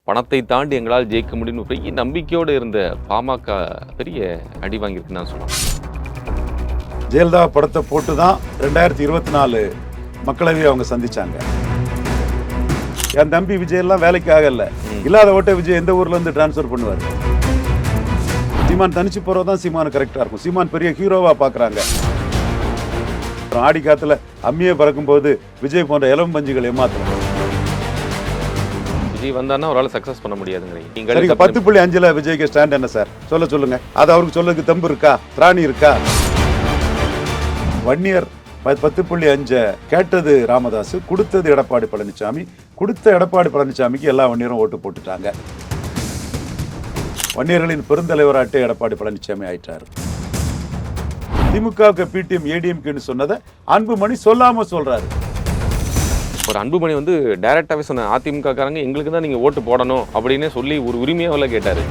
பணத்தை தாண்டி எங்களால் ஜெயிக்க முடியும்னு பெரிய நம்பிக்கையோடு இருந்த பாமக பெரிய அடி வாங்கியிருக்குன்னு தான் சொல்லலாம். ஜெயலலிதா படத்தை போட்டு தான் 2024 மக்களவையை அவங்க சந்திச்சாங்க. என் தம்பி விஜயெல்லாம் வேலைக்கு ஆகல, இல்லாத ஓட்ட விஜய் எந்த ஊர்ல இருந்து டிரான்ஸ்ஃபர் பண்ணுவார்? சீமான் தனிச்சு போறதுதான் சீமானு கரெக்டா இருக்கும். சீமான் பெரிய ஹீரோவா பாக்குறாங்க. ஆடி காத்துல அம்மியை பறக்கும் போது விஜய் போன்ற இளம் பஞ்சுகள் ஏமாத்துறாங்க. விஜய் வந்தாருன்னா அவரால் சக்சஸ் பண்ண முடியாதுங்கிறீங்க. 10.5 விஜய்க்கு ஸ்டாண்ட் என்ன சார் சொல்லுங்க. அது அவருக்கு சொல்லதுக்கு தெம்பு இருக்கா, திராணி இருக்கா? வன்னியர் 10.5 கேட்டது ராமதாஸ், கொடுத்தது எடப்பாடி பழனிசாமி. கொடுத்த எடப்பாடி பழனிசாமிக்கு எல்லா வன்னியரும் ஓட்டு போட்டுட்டாங்க. வன்னியர்களின் பெருந்தலைவராட்டே எடப்பாடி பழனிசாமி ஆயிட்டாரு. திமுக பிடிஎம் ஏடிஎம்கேன்னு சொன்னதை அன்புமணி சொல்லாம சொல்றாரு. ஒரு அன்புமணி வந்து டைரக்டாவே சொன்ன, அதிமுக காரங்க எங்களுக்கு தான் நீங்க ஓட்டு போடணும் அப்படின்னு சொல்லி ஒரு உரிமையாவல கேட்டாரு.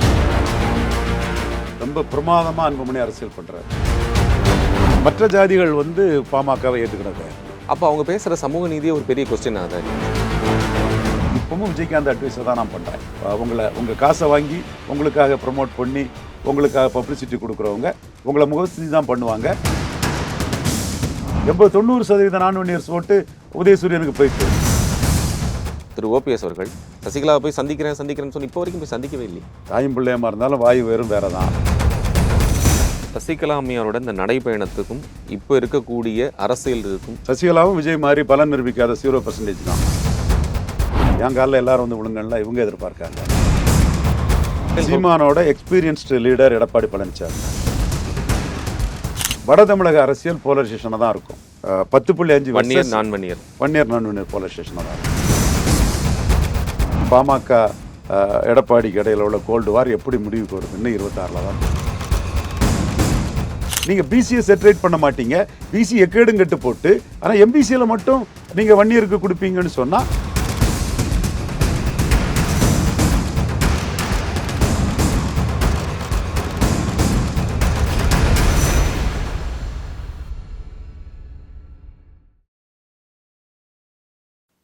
ரொம்ப பிரமாதமா அன்புமணி அரசியல் பண்றாரு. மற்ற ஜாதிகள் வந்து பாமகவை ஏற்றுக்கிறது. அப்போ அவங்க பேசுகிற சமூக நீதியே ஒரு பெரிய கொஸ்டின் ஆகுது. இப்பவும் விஜயகாந்த் அட்வைஸை தான் நான் பண்ணுறேன். உங்கள் காசை வாங்கி உங்களுக்காக ப்ரமோட் பண்ணி உங்களுக்காக பப்ளிசிட்டி கொடுக்குறவங்க உங்களை முகஸ்துதி தான் பண்ணுவாங்க. 80-90% நான்-வன்னியர்ஸ் ஓட்டு உதயசூரியனுக்கு போயிட்டு. திரு ஓபிஎஸ் அவர்கள் சசிகலாவை போய் சந்திக்கிறேன்னு சொல்லி இப்போ வரைக்கும் போய் சந்திக்கவே இல்லை. தாயும் பிள்ளையமாக இருந்தாலும் வாயு வேறும் வேற தான். சசிகலா அம்மையாரோட இந்த நடைப்பயணத்துக்கும் இப்போ இருக்கக்கூடிய அரசியல் இருக்கும். சசிகலாவும் விஜய் மாதிரி பலன் நிரூபிக்காத 0% தான். என் காலில் எல்லாரும் வந்து விழுங்கலாம் இவங்க எதிர்பார்க்காங்க. சீமானோட எக்ஸ்பீரியன்ஸ்டு லீடர் எடப்பாடி பழனிசாமி. வட தமிழக அரசியல் போலரைசேஷனாக தான் இருக்கும். 10.5 வன்னியர் நான்-வன்னியர் போலரைசேஷனாக தான் இருக்கும். பாமக எடப்பாடிக்கு இடையில உள்ள கோல்டு வார் எப்படி முடிவுக்கு வருதுன்னு 26 தான். நீங்க பிசியை செட்டரேட் பண்ண மாட்டீங்க, பிசி எக்கேடும் கட்டு போட்டு, ஆனா எம்பிசியில மட்டும் நீங்க வன்னியருக்கு கொடுப்பீங்கன்னு சொன்னா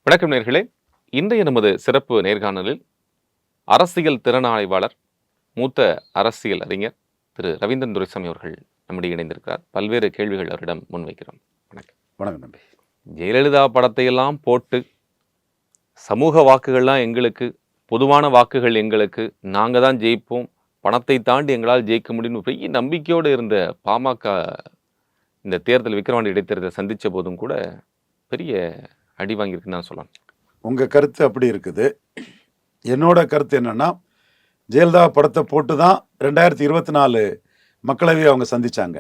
வணக்கம் நேயர்களே, இன்றைய நமது சிறப்பு நேர்காணலில் அரசியல் திறனாய்வாளர் மூத்த அரசியல் அறிஞர் திரு ரவீந்திரன் துரைசாமி அவர்கள் நம்முடைய இணைந்திருக்கிறார். பல்வேறு கேள்விகள் அவரிடம் முன்வைக்கிறோம். வணக்கம் தம்பி. ஜெயலலிதா படத்தையெல்லாம் போட்டு சமூக வாக்குகள்லாம் எங்களுக்கு, பொதுவான வாக்குகள் எங்களுக்கு, நாங்கள் தான் ஜெயிப்போம், பணத்தை தாண்டி எங்களால் ஜெயிக்க முடியும்னு பெரிய நம்பிக்கையோடு இருந்த பாமக இந்த தேர்தல் விக்கிரவாண்டி இடைத்தேர்தலை சந்தித்த போதும் கூட பெரிய அடி வாங்கியிருக்குன்னு தான் சொல்லலாம். உங்கள் கருத்து அப்படி இருக்குது. என்னோட கருத்து என்னன்னா, ஜெயலலிதா படத்தை போட்டு தான் 2024 மக்களவையை அவங்க சந்திச்சாங்க.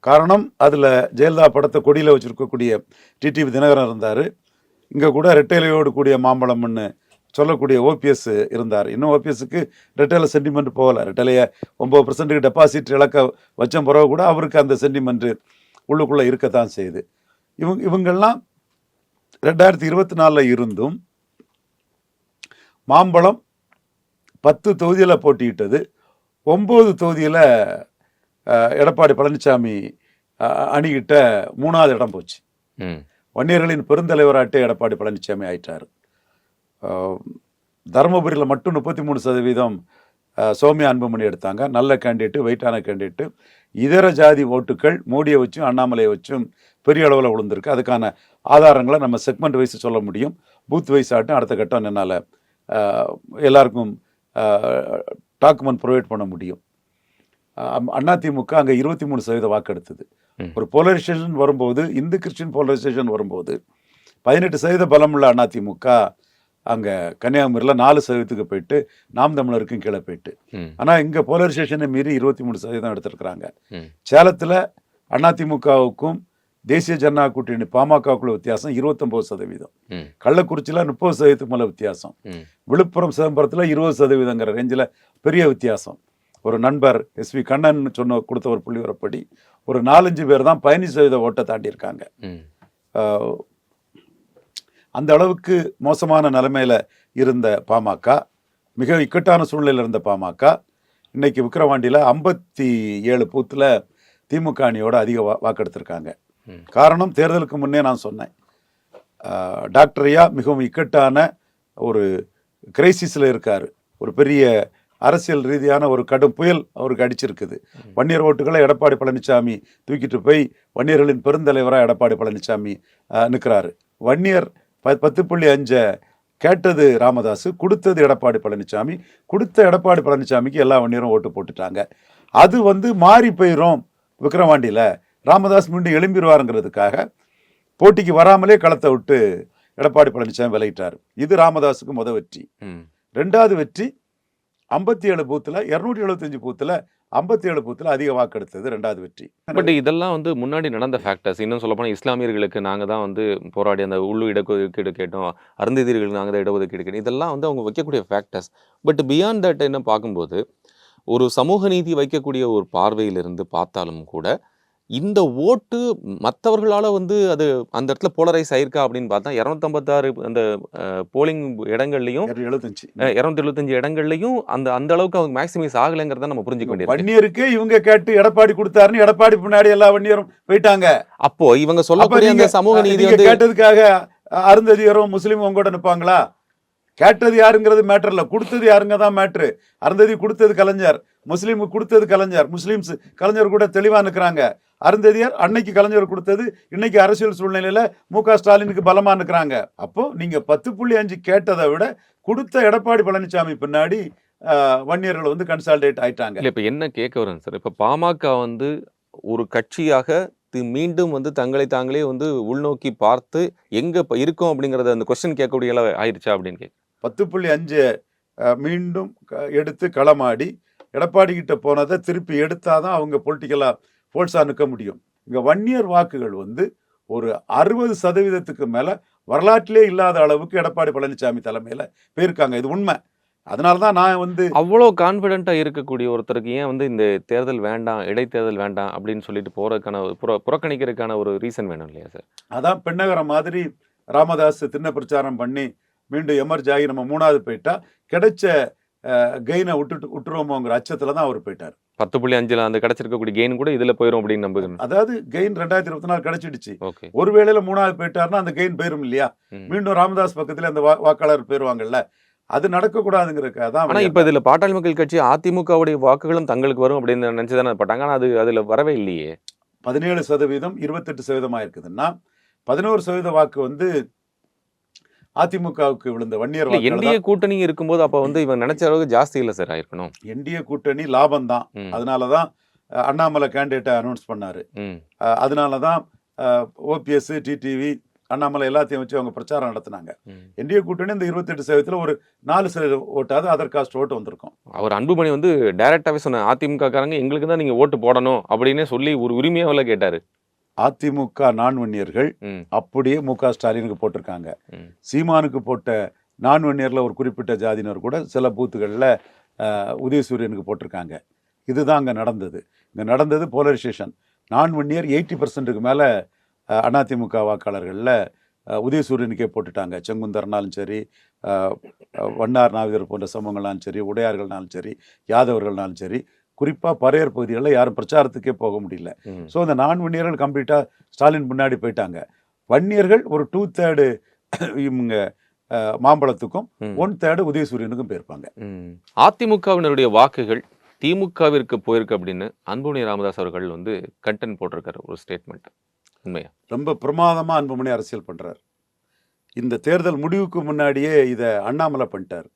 காரணம், அதில் ஜெயலலிதா படத்தை கொடியில் வச்சுருக்கக்கூடிய டிடிவி தினகரன் இருந்தார். இங்கே கூட ரெட்டையிலையோடு கூடிய மாம்பழம்னு சொல்லக்கூடிய ஓபிஎஸ் இருந்தார். இன்னும் ஓபிஎஸ்க்கு ரெட்டையில சென்டிமெண்ட் போகலை. ரெட்டையிலையை 9% டெபாசிட் இழக்க வச்ச பிறகு கூட அவருக்கு அந்த சென்டிமெண்ட் உள்ளுக்குள்ளே இருக்கத்தான் செய்யுது. இவங்கெல்லாம் 2024 இருந்தும் மாம்பழம் 10 தொகுதியில் போட்டியிட்டது. 9 தொகுதியில் எடப்பாடி பழனிசாமி அணிகிட்ட 3ஆவது இடம் போச்சு. வன்னியர்களின் பெருந்தலைவராட்டே எடப்பாடி பழனிசாமி ஆயிட்டார். தருமபுரியில் மட்டும் 33% சௌமியா அன்புமணி எடுத்தாங்க. நல்ல கேண்டிடேட்டு, வெயிட்டான கேண்டிடேட்டு. இதர ஜாதி ஓட்டுக்கள் மோடியை வச்சும் அண்ணாமலையை வச்சும் பெரிய அளவில் விழுந்திருக்கு. அதுக்கான ஆதாரங்களை நம்ம செக்மெண்ட் வைஸ் சொல்ல முடியும். பூத் வைஸ் ஆட்டும் அடுத்த கட்டம் என்னால் எல்லாருக்கும் டாக்குமெண்ட் ப்ரொவைட் பண்ண முடியும். அதிமுக அங்கே 23% வாக்கு எடுத்தது. ஒரு போலரைசேஷன் வரும்போது, இந்து கிறிஸ்டின் போலரைசேஷன் வரும்போது 18% பலமுள்ள அதிமுக அங்கே கன்னியாகுமரியில் 4% போயிட்டு நாம் தமிழருக்கும் கீழே போயிட்டு. ஆனால் இங்கே போலரைசேஷனை மீறி 23% எடுத்திருக்கிறாங்க. சேலத்தில் அதிமுகவுக்கும் தேசிய ஜனநாயக கூட்டணி பாமகக்குள்ள வித்தியாசம் 29%. கள்ளக்குறிச்சியில் 30% மேலே வித்தியாசம். விழுப்புரம் சிதம்பரத்தில் 20%ங்கிற ரேஞ்சில் பெரிய வித்தியாசம். ஒரு நண்பர் எஸ்வி கண்ணன் கொடுத்த ஒரு புள்ளிவரப்படி ஒரு 4-5 பேர் தான் 15% ஓட்டை தாண்டியிருக்காங்க. அந்த அளவுக்கு மோசமான நிலைமையில இருந்த பாமக, மிக இக்கட்டான சூழ்நிலையில் இருந்த பாமக இன்னைக்கு விக்கிரவாண்டியில் 57 பூத்தில் திமுக அணியோட அதிக வாக்கெடுத்திருக்காங்க. காரணம், தேர்தலுக்கு முன்னே நான் சொன்னேன், டாக்டர் ஐயா மிகவும் இக்கட்டான ஒரு கிரைசிஸில் இருக்கார். ஒரு பெரிய அரசியல் ரீதியான ஒரு கடும் புயல் அவருக்கு அடிச்சிருக்குது. வன்னியர் ஓட்டுகளை எடப்பாடி பழனிசாமி தூக்கிட்டு போய் வன்னியர்களின் பெருந்தலைவராக எடப்பாடி பழனிசாமி நிற்கிறாரு. வன்னியர் 10.5 கேட்டது ராமதாஸ், கொடுத்தது எடப்பாடி பழனிசாமி. கொடுத்த எடப்பாடி பழனிசாமிக்கு எல்லா வன்னியரும் ஓட்டு போட்டுட்டாங்க. அது மாறி போயிரும் விக்கிரவாண்டியில், ராமதாஸ் மீண்டும் எழும்பிடுவாருங்கிறதுக்காக போட்டிக்கு வராமலே களத்தை விட்டு எடப்பாடி பழனிசாமி விலகிட்டார். இது ராமதாஸுக்கு முத வெற்றி. ரெண்டாவது வெற்றி 57 பூத்தில் 275 பூத்தில் 57 பூத்தில் அதிக வாக்கெடுத்தது ரெண்டாவது வெற்றி. பட் இதெல்லாம் முன்னாடி நடந்த ஃபேக்டர்ஸ். இன்னும் சொல்லப்போனால் இஸ்லாமியர்களுக்கு நாங்கள் தான் போராடி அந்த உள்ளு இடஒதுக்கீடு கேட்டோம், அருந்ததியர்களுக்கு நாங்கள் தான் இடஒதுக்கீடு கேட்டோம். இதெல்லாம் அவங்க வைக்கக்கூடிய ஃபேக்டர்ஸ். பட் பியாண்ட் தட் என்ன பார்க்கும்போது ஒரு சமூக நீதி வைக்கக்கூடிய ஒரு பார்வையிலிருந்து பார்த்தாலும் கூட இந்த ஓட்டு மற்றவர்களால் அது அந்த இடத்துல போலரைஸ் ஆயிருக்கா அப்படின்னு பார்த்தா 256 அந்த போலிங் இடங்கள்லையும் 275 இடங்கள்லையும் அந்த அளவுக்கு அவங்க மேக்சிமைஸ் ஆகலைங்கிறத நம்ம புரிஞ்சுக்க வேண்டியது. வன்னியருக்கு இவங்க கேட்டு எடப்பாடி கொடுத்தாருன்னு எடப்பாடி பின்னாடி எல்லா வன்னியரும் போயிட்டாங்க. அப்போ இவங்க சொல்லக்கூடிய அந்த சமூக நீதி கேட்டதுக்காக அருந்ததியரும் முஸ்லீமும் உங்கள்கிட்ட நிற்பாங்களா? கேட்டது யாருங்கிறது மேட்டர் இல்லை, கொடுத்தது யாருங்க தான் மேட்ரு. அருந்ததி கொடுத்தது கலைஞர், முஸ்லீமுக்கு கொடுத்தது கலைஞர். முஸ்லீம்ஸ் கலைஞர் கூட தெளிவா நிற்கிறாங்க. அருந்ததியர் அன்னைக்கு கலைஞர் கொடுத்தது, இன்னைக்கு அரசியல் சூழ்நிலையில மு.க. ஸ்டாலினுக்கு பலமா நிற்கிறாங்க. அப்போ நீங்க 10.5 கேட்டதை விட கொடுத்த எடப்பாடி பழனிசாமி பின்னாடி வன்னியர்கள் கன்சால்டேட் ஆயிட்டாங்க. இல்ல இப்ப என்ன கேட்க வரேன் சார், இப்ப பாமக ஒரு கட்சியாக மீண்டும் தங்களை தாங்களே உள்நோக்கி பார்த்து எங்க இருக்கும் அப்படிங்கறத அந்த கொஸ்டின் கேட்கக்கூடிய ஆயிடுச்சா அப்படின்னு கேட்க. 10.5 மீண்டும் எடுத்து களமாடி எடப்பாடி கிட்ட போனதை திருப்பி எடுத்தாதான் அவங்க பொலிட்டிக்கலா ஃபோர்ஸா நிற்க முடியும். இங்க வன்னியர் வாக்குகள் ஒரு 60% மேல வரலாற்றிலே இல்லாத அளவுக்கு எடப்பாடி பழனிசாமி தலைமையில போயிருக்காங்க. இது உண்மை. அதனாலதான் நான் அவ்வளோ கான்பிடண்டா இருக்கக்கூடிய ஒருத்தருக்கு ஏன் இந்த தேர்தல் வேண்டாம், இடைத்தேர்தல் வேண்டாம் அப்படின்னு சொல்லிட்டு போறதுக்கான புறக்கணிக்கிறதுக்கான ஒரு ரீசன் வேணும் இல்லையா சார்? அதான் பெண்ணகரம் மாதிரி ராமதாஸ் திண்ண பிரச்சாரம் பண்ணி மீண்டும் எமர்ஜ் ஆகி நம்ம 3வது போயிட்டா கிடைச்ச கெயினை விட்டுருவோமோங்கிற அச்சத்துல தான் அவர் போயிட்டார். 10.5 அந்த கிடைச்சிருக்கக்கூடிய கெயின் கூட இதுல போயிரும் அப்படின்னு நம்புகிறேன். அதாவது கெயின் 2024 கிடைச்சிடுச்சு. ஒருவேளையில 3வது போயிட்டாருன்னா அந்த கெயின் போயிரும் இல்லையா? மீண்டும் ராமதாஸ் பக்கத்துல அந்த வாக்காளர் போயிருவாங்கல்ல. அது நடக்கக்கூடாதுங்கிறதுக்காக தான். ஆனா இப்ப இதுல பாட்டாளி மக்கள் கட்சி அதிமுகவுடைய வாக்குகளும் தங்களுக்கு வரும் அப்படின்னு நினைச்சுதானே பட்டாங்க. ஆனா அது அதுல வரவே இல்லையே. 17% 28% இருக்குதுன்னா 11% வாக்கு அதிமுகவுக்கு விழுந்த வன்னியர் வாக்கு. என்டிஏ கூட்டணி இருக்கும்போது அப்ப இவன் நினைச்ச அளவுக்கு ஜாஸ்தி இல்ல சார் ஆயிருக்கணும். என்டிஏ கூட்டணி லாபம் தான். அதனாலதான் அண்ணாமலை கேண்டிடேட்டை அனௌன்ஸ் பண்ணாரு. அதனாலதான் ஓபிஎஸ், டிடிவி, அண்ணாமலை எல்லாத்தையும் வச்சு அவங்க பிரச்சாரம் நடத்தினாங்க. என்டிஏ கூட்டணி இந்த 28% ஒரு 4% ஓட்டாவது அதர் காஸ்ட் ஓட்டு வந்திருக்கும். அவர் அன்புமணி டைரக்டாவே சொன்ன அதிமுக காரங்க எங்களுக்கு தான் நீங்க ஓட்டு போடணும் அப்படின்னு சொல்லி ஒரு உரிமையாவில் கேட்டாரு. அதிமுக நான்வன்னியர்கள் அப்படியே மு.க. ஸ்டாலினுக்கு போட்டிருக்காங்க. சீமானுக்கு போட்ட நான்வன்னியர்ல ஒரு குறிப்பிட்ட ஜாதியினர் கூட சில பூத்துகளில் உதயசூரியனுக்கு போட்டிருக்காங்க. இதுதான் அங்கே நடந்தது. இங்கே நடந்தது போலரைசேஷன். நான்வன்னியர் 80%க்கு மேலே அதிமுக வாக்காளர்களில் உதயசூரியனுக்கே போட்டுட்டாங்க. செங்குந்தர்னாலும் சரி, வண்ணார் நாவிதர் போன்ற சமூகங்கள்னாலும் சரி, உடையார்கள்னாலும் சரி, யாதவர்கள்னாலும் சரி, குறிப்பாக பறையர் பகுதிகளில் யாரும் பிரச்சாரத்துக்கே போக முடியல. ஸோ அந்த வன்னியர்கள் கம்ப்ளீட்டாக ஸ்டாலின் முன்னாடி போயிட்டாங்க. வன்னியர்கள் ஒரு 2/3 இவங்க மாம்பழத்துக்கும் 1/3 உதயசூரியனுக்கும் போயிருப்பாங்க. அதிமுகவினருடைய வாக்குகள் திமுகவிற்கு போயிருக்கு அப்படின்னு அன்புமணி ராமதாஸ் அவர்கள் கண்டென்ட் போட்டிருக்காரு ஒரு ஸ்டேட்மெண்ட். உண்மையா? ரொம்ப பிரமாதமாக அன்புமணி அரசியல் பண்ணுறார். இந்த தேர்தல் முடிவுக்கு முன்னாடியே இதை அண்ணாமலை பண்ணிட்டார்.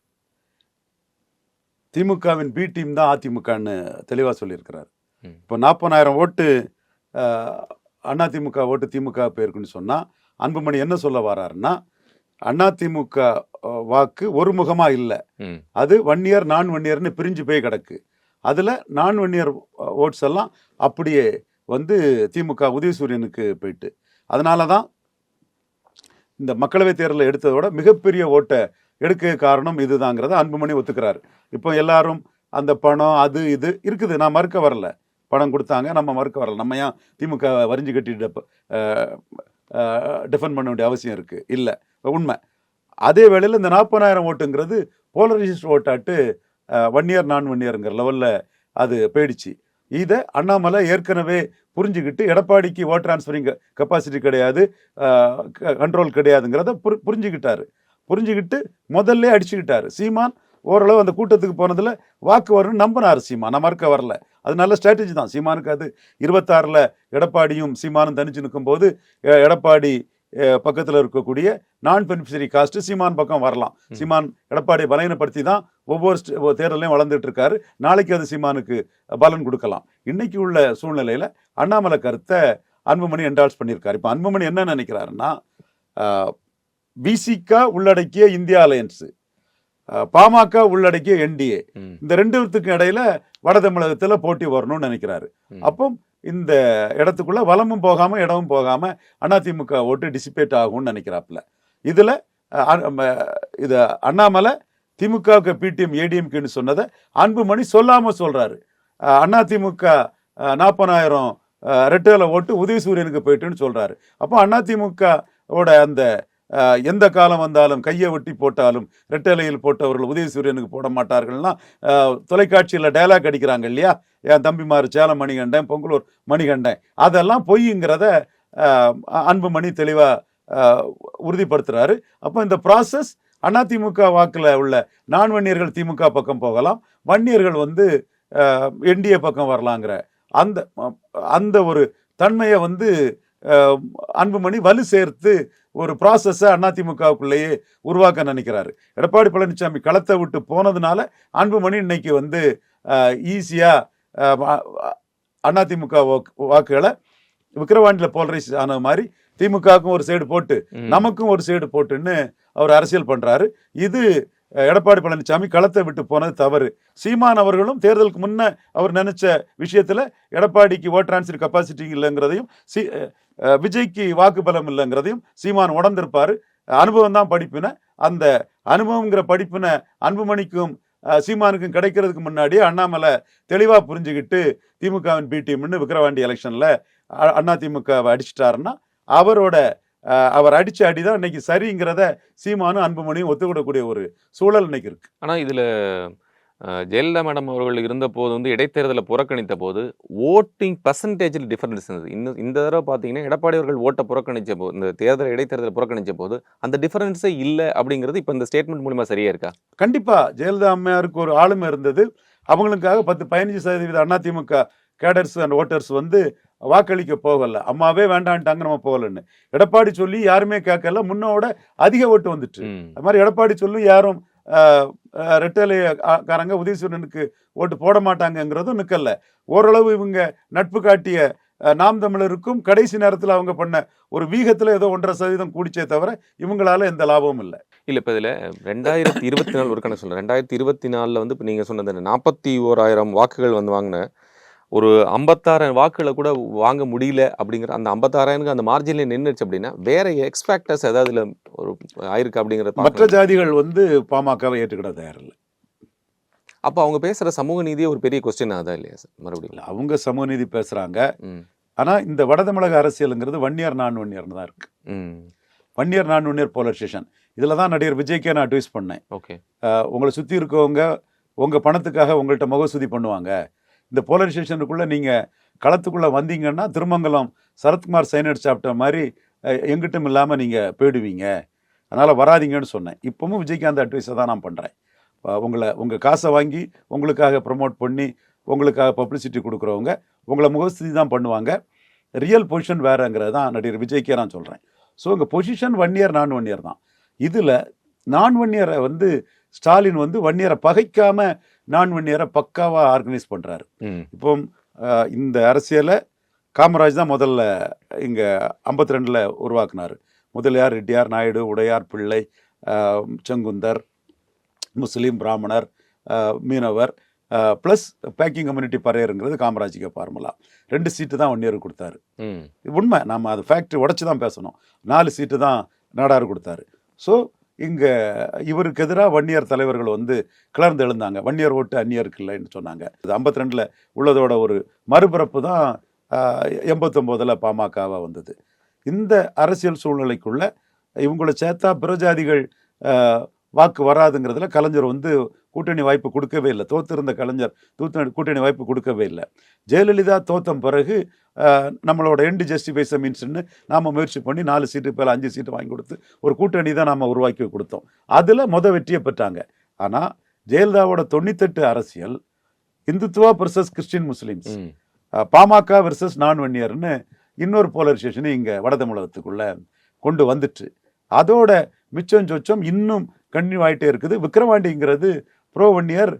திமுகவின் பி டீம் தான் அதிமுகன்னு தெளிவாக சொல்லியிருக்கிறார். இப்போ 40,000 ஓட்டு அதிமுக ஓட்டு திமுக போயிருக்குன்னு சொன்னால் அன்புமணி என்ன சொல்ல வர்றாருன்னா, அதிமுக வாக்கு ஒருமுகமாக இல்லை, அது வன்னியர் நான்வன்னியர்னு பிரிஞ்சு போய் கிடக்கு. அதில் நான்வன்னியர் ஓட்ஸ் எல்லாம் அப்படியே திமுக உதயசூரியனுக்கு போயிட்டு, அதனால தான் இந்த மக்களவை தேர்தலில் எடுத்ததோட மிகப்பெரிய ஓட்டை எடுக்க காரணம் இதுதாங்கிறத அன்புமணி ஒத்துக்கிறாரு. இப்போ எல்லாரும் அந்த பணம் அது இது இருக்குது, நான் மறுக்க வரல. பணம் கொடுத்தாங்க, நம்ம மறுக்க வரல. நம்ம ஏன் திமுக வரிஞ்சு கட்டிட்டு டிஃபெண்ட் பண்ண வேண்டிய அவசியம் இருக்குது? இல்லை, உண்மை. அதே வேளையில் இந்த 40,000 ஓட்டுங்கிறது போலரைஸ்ட் ஓட்டாட்டு வன்னியர் நான் வன்னியருங்கிற லெவலில் அது போயிடுச்சு. இதை அண்ணாமலை ஏற்கனவே புரிஞ்சுக்கிட்டு எடப்பாடிக்கு ஓட் டிரான்ஸ்ஃபரிங் கெப்பாசிட்டி கிடையாது, கண்ட்ரோல் கிடையாதுங்கிறத புரிஞ்சுக்கிட்டாரு. புரிஞ்சுக்கிட்டு முதல்ல அடிச்சுக்கிட்டாரு. சீமான் ஓரளவு அந்த கூட்டத்துக்கு போனதில் வாக்கு வரும்னு நம்பினார் சீமான். நம்ம இருக்க வரல. அது நல்ல ஸ்ட்ராட்டஜி தான் சீமானுக்கு. அது 26ல் எடப்பாடியும் சீமானும் தனிச்சு நிற்கும்போது எடப்பாடி பக்கத்தில் இருக்கக்கூடிய நான் பெனிஃபிஷரி காஸ்ட் சீமான் பக்கம் வரலாம். சீமான் எடப்பாடியை பலகீனப்படுத்தி தான் ஒவ்வொரு தேர்தலையும் வளர்ந்துட்டு இருக்காரு. நாளைக்கு அது சீமானுக்கு பலன் கொடுக்கலாம். இன்னைக்கு உள்ள சூழ்நிலையில் அண்ணாமலை கருத்தை அன்புமணி என்டால்ஸ் பண்ணியிருக்காரு. இப்போ அன்புமணி என்ன நினைக்கிறாருன்னா, விசிகா உள்ளடக்கிய இந்தியா அலையன்ஸ், பாமக உள்ளடக்கிய என்டிஏ, இந்த ரெண்டுத்துக்கும் இடையில வட தமிழகத்தில் போட்டி வரணும்னு நினைக்கிறாரு. அப்போ இந்த இடத்துக்குள்ள வலமும் போகாம இடமும் போகாம அதிமுக ஓட்டு டிசிபேட் ஆகும்னு நினைக்கிறாப்புல. இதுல இது அண்ணாமலை திமுகவுக்கு பிடிஎம் ஏடிஎம்கேன்னு சொன்னதை அன்புமணி சொல்லாம சொல்றாரு. அதிமுக 40,000 ரெட்டேல ஓட்டு உதயசூரியனுக்கு போயிட்டுன்னு சொல்றாரு. அப்போ அதிமுகவோட அந்த எந்த காலம் வந்தாலும் கையை வெட்டி போட்டாலும் ரெட்டலையில் போட்டவர்கள் உதயசூரியனுக்கு போட மாட்டார்கள்னா தொலைக்காட்சியில் டைலாக் அடிக்கிறாங்க இல்லையா, என் தம்பிமார் சேலம் மணிகண்டன், பொங்கலூர் மணிகண்டன், அதெல்லாம் பொய்ங்கிறத அன்புமணி தெளிவாக உறுதிப்படுத்துறாரு. அப்போ இந்த ப்ராசஸ் அதிமுக வாக்கில் உள்ள நான் வன்னியர்கள் திமுக பக்கம் போகலாம், வன்னியர்கள் என்டிஏ பக்கம் வரலாங்கிற அந்த ஒரு தன்மையை அன்புமணி வலு சேர்த்து ஒரு ப்ராசஸை அதிமுகவுக்குள்ளேயே உருவாக்க நினைக்கிறாரு. எடப்பாடி பழனிசாமி களத்தை விட்டு போனதுனால அன்புமணி இன்னைக்கு ஈஸியா அதிமுக வாக்குகளை விக்கிரவாண்டியில் போலரைஸ் ஆன மாதிரி திமுகவுக்கும் ஒரு சைடு போட்டு நமக்கும் ஒரு சைடு போட்டுன்னு அவர் அரசியல் பண்றாரு. இது எடப்பாடி பழனிசாமி களத்தை விட்டு போனது தவறு. சீமான் அவர்களும் தேர்தலுக்கு முன்ன அவர் நினைச்ச விஷயத்துல எடப்பாடிக்கு ஓட் டிரான்ஸ்ஃபர் கெப்பாசிட்டி இல்லைங்கிறதையும் விஜய்க்கு வாக்கு பலம் இல்லைங்கிறதையும் சீமான் உணர்ந்திருப்பாரு. அனுபவம் தான் படிப்பின. அந்த அனுபவங்கிற படிப்பின அன்புமணிக்கும் சீமானுக்கும் கிடைக்கிறதுக்கு முன்னாடியே அண்ணாமலை தெளிவா புரிஞ்சுக்கிட்டு திமுகவின் பி டீம்னு விக்கிரவாண்டி எலெக்ஷன்ல அதிமுகவை அடிச்சிட்டாருன்னா அவர் அடிச்ச அடிதான் இன்னைக்கு சரிங்கிறத சீமானும் அன்புமணியும் ஒத்துக்கிடக்கூடிய ஒரு சூழல் இன்னைக்கு இருக்கு. ஆனா இதுல ஜெயலலிதா மேடம் அவர்கள் இருந்த போது இடைத்தேர்தலை புறக்கணித்த போது ஓட்டிங் பர்சன்டேஜில் டிஃபரன்ஸ் இருந்தது. இந்த தடவை பார்த்தீங்கன்னா எடப்பாடி அவர்கள் ஓட்டை புறக்கணிச்ச போது, இந்த இடைத்தேர்தலை புறக்கணிச்ச போது அந்த டிஃபரன்ஸே இல்லை அப்படிங்கிறது இப்போ இந்த ஸ்டேட்மெண்ட் மூலமா சரியா இருக்கா? கண்டிப்பா ஜெயலலிதா அம்மையாருக்கு ஒரு ஆளுமை இருந்தது. அவங்களுக்காக 10-15% அதிமுக கேடர்ஸ் அண்ட் ஓட்டர்ஸ் வாக்களிக்க போகல. அம்மாவே வேண்டான்ட்டாங்க, நம்ம போகலன்னு. எடப்பாடி சொல்லி யாருமே கேட்கல, முன்னோட அதிக ஓட்டு வந்துட்டு. அது மாதிரி எடப்பாடி சொல்லி யாரும் ரெட்டலைக்காரங்க உதயசூரனுக்கு ஓட்டு போட மாட்டாங்கிறதும் நிக்கல. ஓரளவு இவங்க நட்பு காட்டிய நாம் தமிழருக்கும் கடைசி நேரத்தில் அவங்க பண்ண ஒரு வீகத்துல ஏதோ 1.5% கூடிச்சே தவிர இவங்களால எந்த லாபமும் இல்லை. இல்லை, இப்போ இதில் 2024 ஒரு கணக்கு சொல்கிறேன். 2024 இப்போ நீங்கள் சொன்னது 41,000 வாக்குகள் வாங்கின ஒரு 56,000 வாக்குகளை கூட வாங்க முடியல அப்படிங்கிற அந்த 56,000 அந்த மார்ஜினில் நின்றுச்சு அப்படின்னா வேற எக்ஸ்பேக்டர்ஸ் ஏதாவது இல்லை ஒரு ஆயிருக்கு அப்படிங்கிறது. மற்ற ஜாதிகள் பாமகவை ஏற்றுக்கிட தயாரில்லை. அப்போ அவங்க பேசுகிற சமூக நீதியே ஒரு பெரிய கொஸ்டின் அதான் இல்லையா சார்? மறுபடியும் அவங்க சமூக நீதி பேசுகிறாங்க. ஆனால் இந்த வட தமிழக அரசியலுங்கிறது வன்னியர் நான் வன்னியர்னு தான் இருக்கு. வன்னியர் நான் வன்னியர் போலரைசேஷன் இதில் தான் நடிகர் விஜய்க்கே நான் அட்வைஸ் பண்ணேன். ஓகே, உங்களை சுற்றி இருக்கவங்க உங்கள் பணத்துக்காக உங்கள்கிட்ட முகசுதி பண்ணுவாங்க. இந்த போலரைசேஷனுக்குள்ளே நீங்கள் களத்துக்குள்ளே வந்தீங்கன்னா திருமங்கலம் சரத்குமார் சைனட் சாப்பிட்ட மாதிரி எங்கிட்டும் இல்லாமல் நீங்கள் போயிடுவீங்க. அதனால் வராதிங்கன்னு சொன்னேன். இப்போவும் விஜய்க்கு அந்த அட்வைஸை தான் நான் பண்ணுறேன். உங்கள் காசை வாங்கி உங்களுக்காக ப்ரமோட் பண்ணி உங்களுக்காக பப்ளிசிட்டி கொடுக்குறவங்க உங்களை முகஸ்துதி தான் பண்ணுவாங்க. ரியல் பொசிஷன் வேறங்கிறது தான் நடிகர் விஜய்க்கே நான் சொல்கிறேன். ஸோ உங்கள் பொசிஷன் வன்னியர் நான் வன்னியர் தான். இதில் நான் வன்னியரை ஸ்டாலின் வன்னியரை பகைக்காமல் நான் வன்னியரை பக்காவாக ஆர்கனைஸ் பண்ணுறாரு. இப்போ இந்த அரசியலை காமராஜ் தான் முதல்ல இங்கே 52 உருவாக்குனார். முதலியார், ரெட்டியார், நாயுடு, உடையார், பிள்ளை, செங்குந்தர், முஸ்லீம், பிராமணர், மீனவர் ப்ளஸ் பேக்கிங் கம்யூனிட்டி பறையருங்கிறது காமராஜுக்கு ஃபார்முலா. 2 சீட்டு தான் வன்னியர் கொடுத்தாரு. உண்மை, நம்ம அது ஃபேக்ட்ரி உடச்சி தான் பேசணும். 4 சீட்டு தான் நாடார் கொடுத்தாரு. ஸோ இங்கே இவருக்கு எதிராக வன்னியர் தலைவர்கள் கிளர்ந்து எழுந்தாங்க. வன்னியர் ஓட்டு அந்நியருக்கு இல்லைன்னு சொன்னாங்க. 52 உள்ளதோட ஒரு மறுபிறப்பு தான் 89 பாமகவாக வந்தது. இந்த அரசியல் சூழ்நிலைக்குள்ள இவங்களை சேர்த்தா பிரஜாதிகள் வாக்கு வராதுங்கிறதுல கலைஞர் கூட்டணி வாய்ப்பு கொடுக்கவே இல்லை. தோத்திருந்த கலைஞர் கூட்டணி வாய்ப்பு கொடுக்கவே இல்லை. ஜெயலலிதா தோத்த பிறகு நம்மளோட எண்டு ஜஸ்டிஃபைஸ் மீன்ஸ்ன்னு நாம் முயற்சி பண்ணி 4 சீட்டு பேர் 5 சீட்டு வாங்கி கொடுத்து ஒரு கூட்டணி தான் நாம் உருவாக்கி கொடுத்தோம். அதில் வெற்றியை பெற்றாங்க. ஆனால் ஜெயலலிதாவோட 98 அரசியல் இந்துத்துவா வெர்சஸ் கிறிஸ்டின் முஸ்லிம்ஸ், ம். பாமக வெர்சஸ் நான் வன்னியர்னு இன்னொரு போலரைசேஷன் இங்க வட தமிழகத்துக்குள்ள கொண்டு வந்துட்டு, அதோட மிச்சம் சொச்சம் இன்னும் கன்டினியூ ஆயிட்டே இருக்குது. விக்கிரவாண்டிங்கிறது ப்ரோ வன்னியர்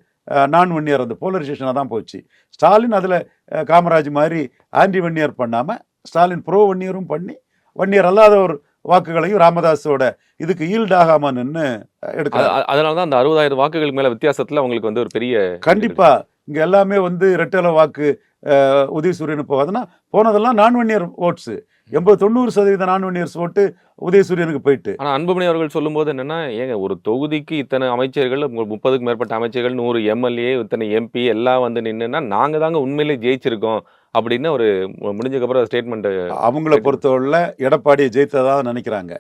நான் வன்னியர் அந்த போலரைசேஷனாக தான் போச்சு. ஸ்டாலின் அதில் காமராஜ் மாதிரி ஆன்டி வன்னியர் பண்ணாமல் ஸ்டாலின் ப்ரோ வன்னியரும் பண்ணி வன்னியர் அல்லாத ஒரு வாக்குகளையும் ராமதாஸோட இதுக்கு ஈல்ட் ஆகாம நின்று எடுக்கிறார். அதனால தான் அந்த 60,000 வாக்குகளுக்கு மேல வித்தியாசத்துல அவங்களுக்கு வந்து ஒரு பெரிய கண்டிப்பா இங்க எல்லாமே வந்து ரெட்டல வாக்கு உதயசூரியன் போகாதுன்னா போனதெல்லாம் நான் வன்னியர் ஓட்ஸு 80-90% நான் வன்னியர்ஸ் ஓட்டு உதயசூரியனுக்கு போயிட்டு. ஆனா அன்புமணி அவர்கள் சொல்லும்போது என்னன்னா, ஏங்க ஒரு தொகுதிக்கு இத்தனை அமைச்சர்கள் 30க்கும் மேற்பட்ட அமைச்சர்கள் 100 எம்எல்ஏ இத்தனை எம்பி எல்லாம் வந்து நின்னுன்னா நாங்க தாங்க உண்மையிலேயே ஜெயிச்சிருக்கோம் அப்படின்னு ஒரு முடிஞ்சதுக்கப்புறம் ஸ்டேட்மெண்ட். அவங்கள பொறுத்தவரையில் எடப்பாடியை ஜெயித்ததா நினைக்கிறாங்க.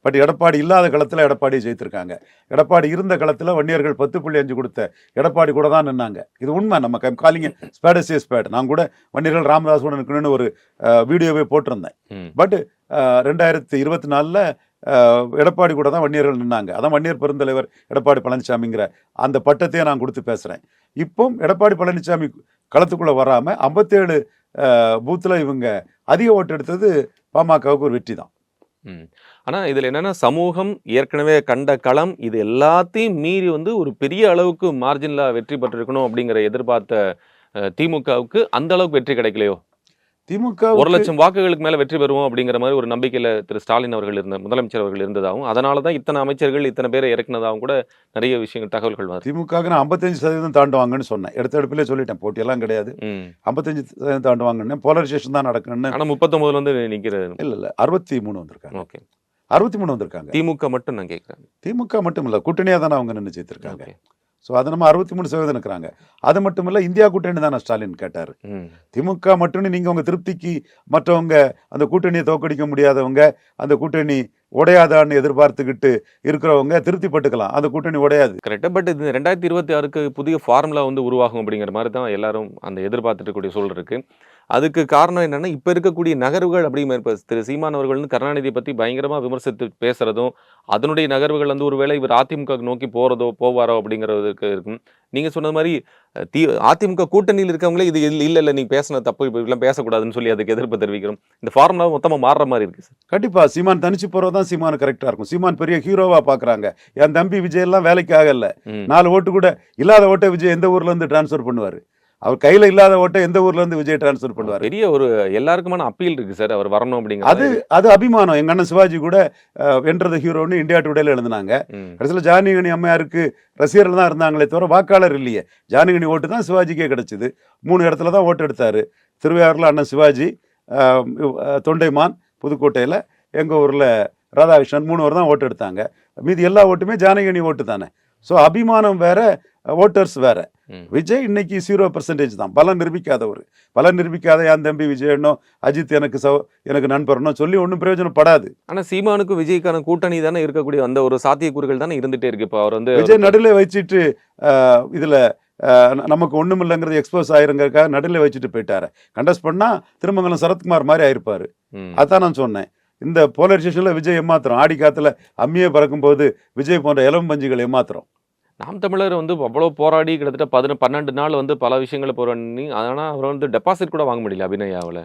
பட் எடப்பாடி இல்லாத களத்தில் எடப்பாடி ஜெயித்திருக்காங்க. எடப்பாடி இருந்த களத்தில் வன்னியர்கள் 10.5 கொடுத்த எடப்பாடி கூட தான் நின்னாங்க. இது உண்மை. நம்ம காலிங்க ஸ்பேட் எஸ் ஸ்பேட். நான் கூட வன்னியர்கள் ராமதாஸ் கூட நிற்கணும்னு ஒரு வீடியோவே போட்டிருந்தேன். பட் 2024 எடப்பாடி கூட தான் வன்னியர்கள் நின்னாங்க. அதான் வன்னியர் பெருந்தலைவர் எடப்பாடி பழனிசாமிங்கிற அந்த பட்டத்தையே நான் கொடுத்து பேசுகிறேன். இப்போ எடப்பாடி பழனிசாமி களத்துக்குள்ளே வராமல் 57 பூத்தில் இவங்க அதிக ஓட்டு எடுத்தது பாமகவுக்கு ஒரு வெற்றி தான். ஆனா இதுல என்னன்னா, சமூகம் ஏற்கனவே கண்ட களம் இது எல்லாத்தையும் மீறி வந்து ஒரு பெரிய அளவுக்கு மார்ஜின்ல வெற்றி பெற்றிருக்கணும் அப்படிங்கிற எதிர்பார்த்த திமுகவுக்கு அந்த அளவுக்கு வெற்றி கிடைக்கலையோ? திமுக 1,00,000 வாக்குகளுக்கு மேல வெற்றி பெறுவோம் அப்படிங்கிற மாதிரி ஒரு நம்பிக்கையில திரு ஸ்டாலின் அவர்கள் முதலமைச்சர் அவர்கள் இருந்ததாகவும், அதனாலதான் இத்தனை அமைச்சர்கள் இத்தனை பேரை இறக்குனதாகவும் கூட நிறைய விஷயங்கள் தகவல்கள் வருது. திமுக நான் 55% தாண்டுவாங்கன்னு சொன்னேன். எடுத்த எடுப்பிலே சொல்லிட்டேன். போட்டியெல்லாம் கிடையாது. 55% தாண்டுவாங்கன்னு. போலரைசேஷன் தான் நடக்கணும்னு. ஆனா 39 வந்து நிக்கிறது. இல்ல 63 வந்திருக்காங்க. ஓகே, 63 வந்திருக்காங்க. திமுக மட்டும் நான் கேட்கிறேன். திமுக மட்டும் இல்ல, கூட்டணியா தானே அவங்க நின்று ஜெயித்திருக்காங்க. ஸோ அதை நம்ம 63% இருக்கிறாங்க. அது மட்டும் இல்லை, இந்தியா கூட்டணி தானே ஸ்டாலின் கேட்டார். திமுக மட்டும்னு நீங்கள் உங்கள் திருப்திக்கு மற்றவங்க அந்த கூட்டணியை தோக்கடிக்க முடியாதவங்க, அந்த கூட்டணி உடையாதான்னு எதிர்பார்த்துக்கிட்டு இருக்கிறவங்க திருப்திப்பட்டுக்கலாம். அந்த கூட்டணி உடையாது. கரெக்டாக. பட் இது 2026க்கு புதிய ஃபார்முலா வந்து உருவாகும் அப்படிங்கிற மாதிரி தான் எல்லாரும் அந்த எதிர்பார்த்துட்டு இருக்கக்கூடிய சூழல் இருக்கு. அதுக்கு காரணம் என்னன்னா, இப்போ இருக்கக்கூடிய நகர்வுகள் அப்படிங்கிற இப்போ திரு சீமான் அவர்கள் வந்து கருணாநிதியை பற்றி பயங்கரமாக விமர்சித்து பேசுறதும், அதனுடைய நகர்வுகள் வந்து ஒருவேளை இவர் அதிமுக நோக்கி போவாரோ அப்படிங்கிறதுக்கு இருக்கும். நீங்கள் சொன்னது மாதிரி அதிமுக கூட்டணியில் இருக்கவங்களே இது இல்லை நீ பேசின தப்பு, இப்போ இதெல்லாம் பேசக்கூடாதுன்னு சொல்லி அதுக்கு எதிர்ப்பு தெரிவிக்கிறோம். இந்த ஃபார்முலா மொத்தமாக மாறுற மாதிரி இருக்கு சார். கண்டிப்பாக சீமான் தனிச்சு போகிறது தான் சீமானு கரெக்டாக இருக்கும். சீமான் பெரிய ஹீரோவாக பார்க்குறாங்க. என் தம்பி விஜய் எல்லாம் வேலைக்கு ஆகலை. 4 ஓட்டு கூட இல்லாத ஓட்டை விஜய் எந்த ஊர்ல இருந்து டிரான்ஸ்ஃபர் பண்ணுவார்? அவர் கையில இல்லாத ஓட்டை எந்த ஊர்ல இருந்து விஜய் டிரான்ஸ்ஃபர் பண்ணுவார்? பெரிய ஒரு எல்லாருக்குமான அப்பீல் இருக்கு சார், அவர் வரணும் அப்படிங்கிறது. அது அபிமானம். எங்க அண்ணன் சிவாஜி கூட வென்றது ஹீரோன்னு இந்தியா டுடேல எழுதினாங்க. கடைசியில் ஜானகி அம்மையாருக்கு ரசிகர்கள் தான் இருந்தாங்களே தவிர வாக்காளர் இல்லையே. ஜானகி ஓட்டு தான் சிவாஜிக்கே கிடைச்சிது. 3 இடத்துல தான் ஓட்டு எடுத்தாரு. திருவையாறுல அண்ணன் சிவாஜி, தொண்டைமான் புதுக்கோட்டையில், எங்கள் ஊரில் ராதாகிருஷ்ணன் 3 பேர் தான் ஓட்டு எடுத்தாங்க. மீதி எல்லா ஓட்டுமே ஜானகி ஓட்டு தானே. ஸோ அபிமானம் வேற, ஓட்டர்ஸ் வேற. விஜய் இன்னைக்கு 0% தான். பலம் நிரூபிக்காதவர். பலம் நிரூபிக்காத என் தம்பி விஜயனோ அஜித் எனக்கு நண்பர்னோ சொல்லி ஒன்றும் பிரயோஜனப்படாது. ஆனால் சீமானுக்கும் விஜய்க்கான கூட்டணி தானே இருக்கக்கூடிய அந்த ஒரு சாத்தியக்கூறுகள் தானே இருந்துட்டே இருக்கு. இப்போ அவர் வந்து விஜய் நடுவில் வச்சுட்டு இதில் நமக்கு ஒன்றும் இல்லைங்கிறது எக்ஸ்போஸ் ஆயிருங்கிறதுக்காக நடுவில் வச்சுட்டு போயிட்டாரு. கண்டஸ்ட் பண்ணால் திருமங்கலம் சரத்குமார் மாதிரி ஆயிருப்பாரு. அதான் நான் சொன்னேன். இந்த போலரைசேஷனில் விஜய் ஏமாத்திரம். ஆடி காத்துல அம்மியே பறக்கும் போது விஜய் போன்ற இளம் பஞ்சுகள் ஏமாத்திரம். நாம் தமிழர் வந்து அவ்வளோ போராடி கிட்டத்தட்ட 12 நாள் வந்து பல விஷயங்களை போராடி, ஆனால் அவர் வந்து டெபாசிட் கூட வாங்க முடியல அபிநயாவில்.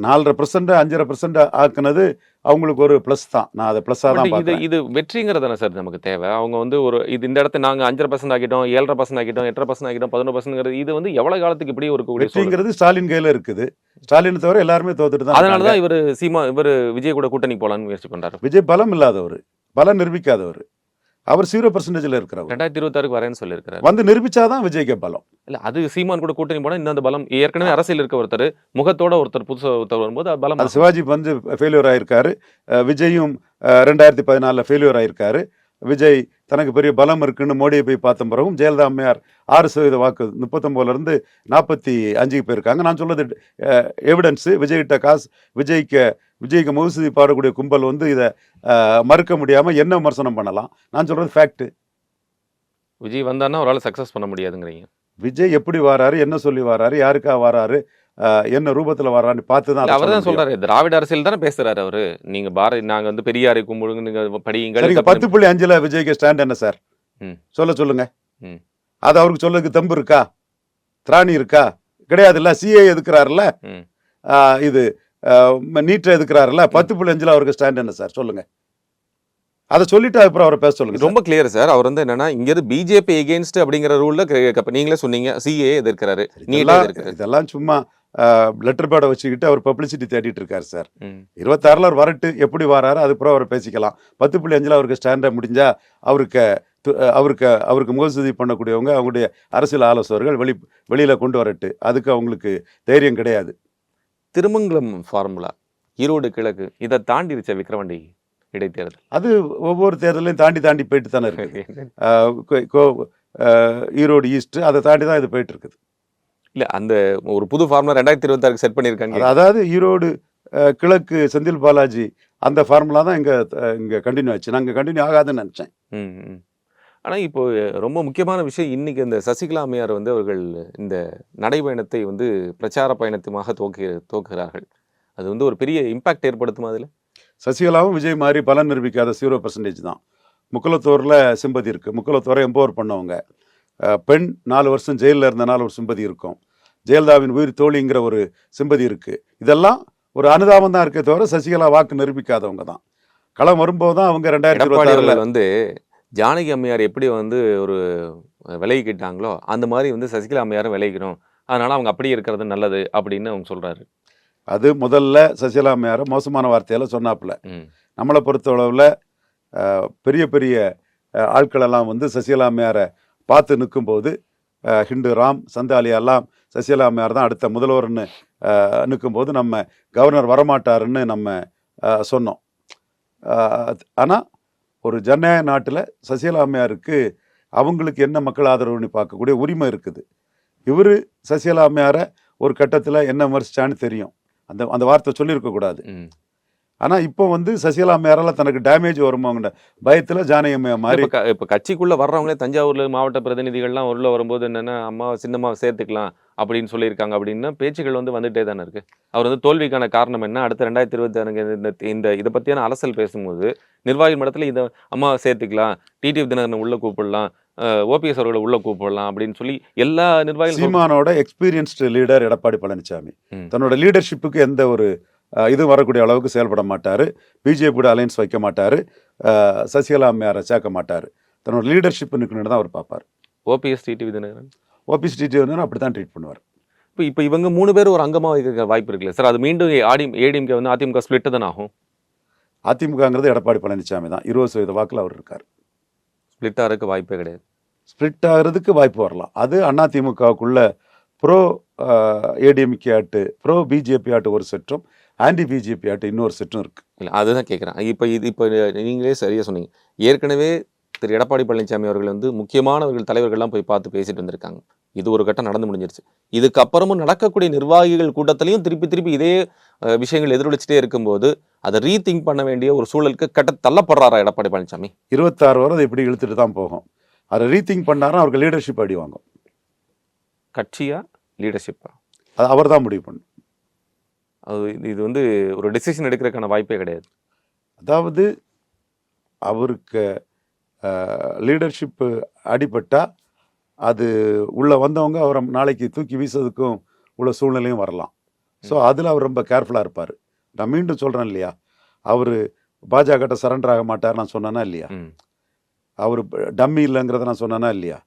4.5% 5.5% ஆக்குனது அவங்களுக்கு ஒரு ப்ளஸ் தான். நான் அதை ப்ளஸ்ஸாக தான் பார்க்குறேன். இது வெற்றிங்கிறது தானே சார் நமக்கு தேவை. அவங்க வந்து ஒரு இந்த இடத்த நாங்கள் 5.5% ஆக்கிட்டோம், 7.5% ஆக்கிட்டோம், 8.5% ஆக்கிட்டோம், 11%. இது வந்து எவ்வளோ காலத்துக்கு இப்படி ஒரு வெற்றிங்கிறது ஸ்டாலின் கையில் இருக்குது. ஸ்டாலின் தவிர எல்லாருமே தோத்துட்டு தான். அதனால தான் இவர் விஜய் கூட கூட்டணி போகலான்னு முயற்சி பண்ணுறாரு. விஜய் பலம் இல்லாதவர், பலம் நிரூபிக்காதவர். அவர் 0%ல இருக்கிறவர். 2026க்கு வரேன்னு சொல்லியிருக்காரு. வந்து நிரூபிச்சாதான் விஜய்க்கு பலம். இல்ல அது சீமான் கூட கூட்டணி போனா இந்த பலம். ஏற்கனவே அரசியல் இருக்க ஒருத்தர் முகத்தோட ஒருத்தர் புதுசா ஒருத்தர் வரும்போது அது பலம். சிவாஜி வந்து ஃபெயிலியர் ஆயிருக்காரு. விஜயும் 2014 ஃபெயிலியர் ஆயிருக்காரு. விஜய் தனக்கு பெரிய பலம் இருக்குன்னு மோடியை போய் பார்த்த பிறகும் ஜெயலலிதா அம்மையார் 6% வாக்கு 39 45 போயிருக்காங்க. நான் சொல்றது எவிடன்ஸு. விஜய்கிட்ட காசு, விஜய்க்கு முகசதி பாடக்கூடிய கும்பல் வந்து இதை மறுக்க முடியாமல் என்ன விமர்சனம் பண்ணலாம். நான் சொல்றது ஃபேக்ட். விஜய் வந்தான்னா அவரால் சக்ஸஸ் பண்ண முடியாதுங்கிறீங்க. விஜய் எப்படி வராரு, என்ன சொல்லி வராரு, யாருக்கா வராரு, என்ன ரூபத்துல வரான்னு பார்த்து தான் அவர் தான் சொல்றாரு. திராவிட அரசியல் தானே பேசுறாரு அவரு. நீங்க நாங்க வந்து பெரியாரை கும்பிடுங்க, நீங்க படியுங்க. 10.5 விஜய்க்கு ஸ்டாண்ட் என்ன சார் சொல்லுங்க. ம். அது அவருக்கு சொல்லதுக்கு தெம்பு இருக்கா, திராணி இருக்கா? கிடையாதுல்ல. சிஏ எதுக்குறாருல்ல, ம். இது நீட்டை எதுக்குறாருல்ல, 10.5ல் அவருக்கு ஸ்டாண்ட் என்ன சார் சொல்லுங்க? அதை சொல்லிட்டு அப்புறம் அவரை பேச சொல்லுங்க இது ரொம்ப கிளியர் சார். அவர் வந்து என்னன்னா, இங்க இருந்து பிஜேபி எகெயின்ஸ்ட் அப்படிங்கிற ரூல்ல நீங்களே சொன்னீங்க. சிஏ எதிர்க்கிறாரு, நீட்டை இதெல்லாம் எதிர்க்கிறாரு. இதெல்லாம் சும்மா லெட்டர் பேடை வச்சுக்கிட்டு அவர் பப்ளிசிட்டி தேடிட்டு இருக்காரு சார். ம். 26ல் அவர் வரட்டு, எப்படி வராரு அதுக்கப்புறம் அவர் பேசிக்கலாம். 10.5ல் அவருக்கு ஸ்டாண்டை முடிஞ்சா அவருக்கு அவருக்கு முகஸ்துதி பண்ணக்கூடியவங்க அவங்களுடைய அரசியல் ஆலோசகர்கள் வெளியில கொண்டு வரட்டு. அதுக்கு அவங்களுக்கு தைரியம் கிடையாது. திருமங்கலம் ஃபார்முலா, ஈரோடு கிழக்கு இதை தாண்டிருச்ச விக்கிரவாண்டி இடைத்தேர்தல். அது ஒவ்வொரு தேர்தலையும் தாண்டி போயிட்டு தானே இருக்குது. ஈரோடு ஈஸ்ட் அதை தாண்டி தான் இது போயிட்டு இருக்குது. இல்ல அந்த ஒரு புது ஃபார்முலா 2026 செட் பண்ணியிருக்காங்க. அதாவது ஈரோடு கிழக்கு செந்தில் பாலாஜி அந்த ஃபார்முலா தான் இங்க கண்டினியூ ஆச்சு. நாங்கள் கண்டினியூ ஆகாதுன்னு நினைச்சேன். ஆனா இப்போ ரொம்ப முக்கியமான விஷயம், இன்னைக்கு இந்த சசிகலா அம்மையார் வந்து அவர்கள் இந்த நடைபயணத்தை வந்து பிரச்சார பயணத்துமாக துவக்குகிறார்கள். அது வந்து ஒரு பெரிய இம்பாக்ட் ஏற்படுத்துமா அதுல? சசிகலாவும் விஜய் மாதிரி பலன் நிரூபிக்காத 0% தான். முக்குளத்தூரில் சிம்பதி இருக்குது. முக்குளத்தூரை எம்பவர் பண்ணவங்க. பெண் 4 வருஷம் ஜெயிலில் இருந்தனால ஒரு சிம்பதி இருக்கும். ஜெயலலிதாவின் உயிர் தோழிங்கிற ஒரு சிம்பதி இருக்குது. இதெல்லாம் ஒரு அனுதாபம் தான் இருக்கே தவிர சசிகலா வாக்கு நிரூபிக்காதவங்க தான். களம் வரும்போது தான் அவங்க 2026 வந்து ஜானகி அம்மையார் எப்படி வந்து ஒரு விலகிக்கிட்டாங்களோ அந்த மாதிரி வந்து சசிகலா அம்மையாரும் விலகிக்கணும், அதனால அவங்க அப்படியே இருக்கிறது நல்லது அப்படின்னு அவங்க சொல்றாரு. அது முதல்ல சசிகலா அம்மையார மோசமான வார்த்தையால சொன்னாப்புல. நம்மளை பொறுத்தளவில் பெரிய பெரிய ஆட்களெல்லாம் வந்து சசிகலா அம்மையாரை பார்த்து நிற்கும்போது ஹிண்டு ராம் சந்தாலியெல்லாம் சசிகலா அம்மையார் தான் அடுத்த முதல்வர்னு நிற்கும்போது நம்ம கவர்னர் வரமாட்டாருன்னு நம்ம சொன்னோம். ஆனால் ஒரு ஜனநாயக நாட்டில் சசிகலா அம்மையாருக்கு அவங்களுக்கு என்ன மக்கள் ஆதரவுன்னு பார்க்கக்கூடிய உரிமை இருக்குது. இவர் சசிகலா அம்மையாரை ஒரு கட்டத்தில் என்ன விமர்சிச்சான்னு தெரியும். அந்த வார்த்தை சொல்லியிருக்கக்கூடாது. ஆனால் இப்போ வந்து சசிகலா அம்மையாரால் தனக்கு டேமேஜ் வருமாங்கிற பயத்தில் ஜானகி அம்மையார் மாதிரி இப்போ கட்சிக்குள்ளே வர்றவங்களே தஞ்சாவூரில் மாவட்ட பிரதிநிதிகள்லாம் உள்ள வரும்போது என்னென்னா அம்மா சின்னம்மாவை சேர்த்துக்கலாம் அப்படின்னு சொல்லியிருக்காங்க அப்படின்னு பேச்சுகள் வந்து வந்துகிட்டே தானே இருக்குது. அவர் வந்து தோல்விக்கான காரணம் என்ன, அடுத்த 2026 இந்த இதை பற்றியான அலசல் பேசும்போது நிர்வாகி மட்டத்தில் இதை அம்மாவை சேர்த்துக்கலாம், டிடிவி தினகரனை உள்ளே கூப்பிடலாம், ஓபிஎஸ் அவர்களை உள்ள கூப்பிடலாம் அப்படின்னு சொல்லி எல்லா நிர்வாகிகளும். சீமானோட எக்ஸ்பீரியன்ஸ்டு லீடர் எடப்பாடி பழனிசாமி தன்னோட லீடர்ஷிப்புக்கு எந்த ஒரு இது வரக்கூடிய அளவுக்கு செயல்பட மாட்டார். பிஜேபியோட அலையன்ஸ் வைக்க மாட்டார். சசிகலா அம்மையாரை சேர்க்க மாட்டார். தன்னோட லீடர்ஷிப் நிற்கணுன்னு தான் அவர் பார்ப்பார். ஓபிஎஸ் டிடிவி தினகரன் அப்படி தான் ட்ரீட் பண்ணுவார். இப்போ இவங்க 3 பேர் ஒரு அங்கமாக வைக்க வாய்ப்பு இருக்குல்ல சார்? அது மீண்டும் ஏடிஎம்கே வந்து அதிமுக ஸ்பிளிட் தானே ஆகும். அதிமுகங்கிறது எடப்பாடி பழனிசாமி தான். 20% வாக்கில் அவர் இருக்கார். ஸ்பிளிட் ஆகிறதுக்கு வாய்ப்பே கிடையாது. ஸ்பிளிட் ஆகிறதுக்கு வாய்ப்பு வரலாம். அது அதிமுகவுக்குள்ள ப்ரோ ஏடிஎம்கே ஆட்டு, ப்ரோ பிஜேபி ஆட்டு ஒரு செட்டும், ஆன்டி பிஜேபி ஆட்டு இன்னொரு செட்டும் இருக்கு. இல்லை அதுதான் கேட்குறேன். இப்போ நீங்களே சரியாக சொன்னீங்க. ஏற்கனவே திரு எடப்பாடி பழனிசாமி அவர்கள் வந்து முக்கியமானவர்கள் தலைவர்கள்லாம் போய் பார்த்து பேசிட்டு வந்திருக்காங்க. இது ஒரு கட்டம் நடந்து முடிஞ்சிருச்சு. இதுக்கப்புறமும் நடக்கக்கூடிய நிர்வாகிகள் கூட்டத்திலையும் திருப்பி இதே விஷயங்கள் எதிரொலிச்சுட்டே இருக்கும்போது அதை ரீதிங்க் பண்ண வேண்டிய ஒரு சூழலுக்கு தள்ளப்படுறாரா எடப்பாடி பழனிசாமி? 26 வரை அதை இப்படி இழுத்துட்டு தான் போகும். அதை ரீதிங்க் பண்ணாரும் அவருக்கு லீடர்ஷிப் அடி வாங்கும். கட்சியா லீடர்ஷிப்பா அது அவர் தான் முடிவு பண்ணும். அது இது வந்து ஒரு டெசிஷன் எடுக்கிறதுக்கான வாய்ப்பே கிடையாது. அதாவது அவருக்கு லீடர்ஷிப்பு அடிபட்டால் அது உள்ளே வந்தவங்க அவரை நாளைக்கு தூக்கி வீசுறதுக்கும் உள்ள சூழ்நிலையும் வரலாம். ஸோ அதில் அவர் ரொம்ப கேர்ஃபுல்லாக இருப்பார். நான் மீண்டும் சொல்கிறேன் இல்லையா, அவர் பாஜக சரண்டர் ஆக மாட்டார் நான் சொன்னேன்னா இல்லையா, அவர் டம்மி இல்லைங்கிறத நான் சொன்னேன்னா இல்லையா.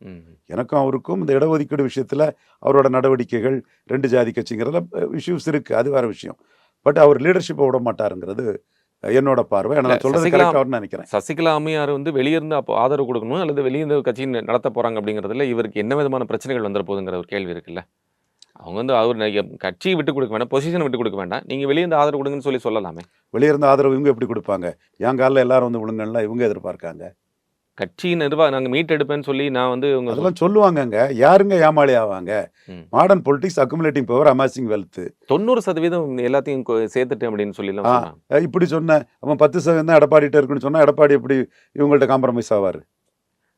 எனக்கும் அவருக்கும் இந்த இடஒதுக்கீடு விஷயத்தில் அவரோட நடவடிக்கைகள் 2 ஜாதி கட்சிங்கிறதுல இஷ்யூஸ் இருக்குது, அது வேறு விஷயம். பட் அவர் லீடர்ஷிப்பை விட மாட்டாருங்கிறது என்னோட பார்வை. நான் சொல்றது கரெக்டாக நினைக்கிறேன். சசிகலா அம்மையார் வந்து வெளியிருந்து அப்போ ஆதரவு கொடுக்கணும் அல்லது வெளியிருந்து கட்சி நடத்த போகிறாங்க அப்படிங்கிறதுல இவருக்கு என்ன விதமான பிரச்சனைகள் வந்துட போகுதுங்கிற ஒரு கேள்வி இருக்குல்ல. அவங்க வந்து அவர் கட்சியை விட்டு கொடுக்க வேண்டாம், பொசிஷனை விட்டு கொடுக்க வேண்டாம், நீங்கள் வெளியிருந்து ஆதரவு கொடுங்கன்னு சொல்லலாமே. வெளியிருந்து ஆதரவு இவங்க எப்படி கொடுப்பாங்க? என் காலில் எல்லாரும் வந்து விழுங்கன்னா இவங்க எதிர்பார்க்காங்க. கட்சி நிர்வாகம் நாங்கள் மீட் எடுப்பேன்னு சொல்லி நான் வந்து அதெல்லாம் சொல்லுவாங்க. யாருங்க ஏமாளி ஆவாங்க? Modern politics accumulating power amassing wealth. 90% எல்லாத்தையும் சேர்த்துட்டு அப்படின்னு சொல்லலாம். இப்படி சொன்ன அவன் 10% தான் எடப்பாடிட்டு இருக்குன்னு சொன்னா எடப்பாடி எப்படி இவங்கள்ட்ட காம்ப்ரமைஸ் ஆவார்?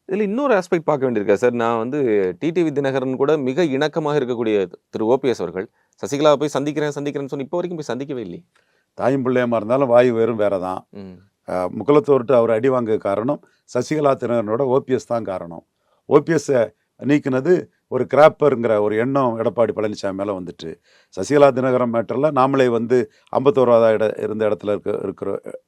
இதில் இன்னொரு ஆஸ்பெக்ட் பார்க்க வேண்டியிருக்கா சார். நான் வந்து டிடிவி தினகரன் கூட மிக இணக்கமாக இருக்கக்கூடிய திரு ஓபிஎஸ் அவர்கள் சசிகலாவை போய் சந்திக்கிறேன்னு சொல்லி இப்போ வரைக்கும் போய் சந்திக்கவே இல்லை. தாயும் பிள்ளையமா இருந்தாலும் வாயு வேறும் வேற தான். முக்குளத்தோர்ட்டு அவர் அடி வாங்க காரணம் சசிகலா தினகரனோட ஓபிஎஸ் தான் காரணம். ஓபிஎஸ்ஸை நீக்கினது ஒரு கிராப்பருங்கிற ஒரு எண்ணம் எடப்பாடி பழனிசாமி மேலே வந்துட்டு, சசிகலா தினகரன் மேட்டரில் நாமளே வந்து 51வது இருந்த இடத்துல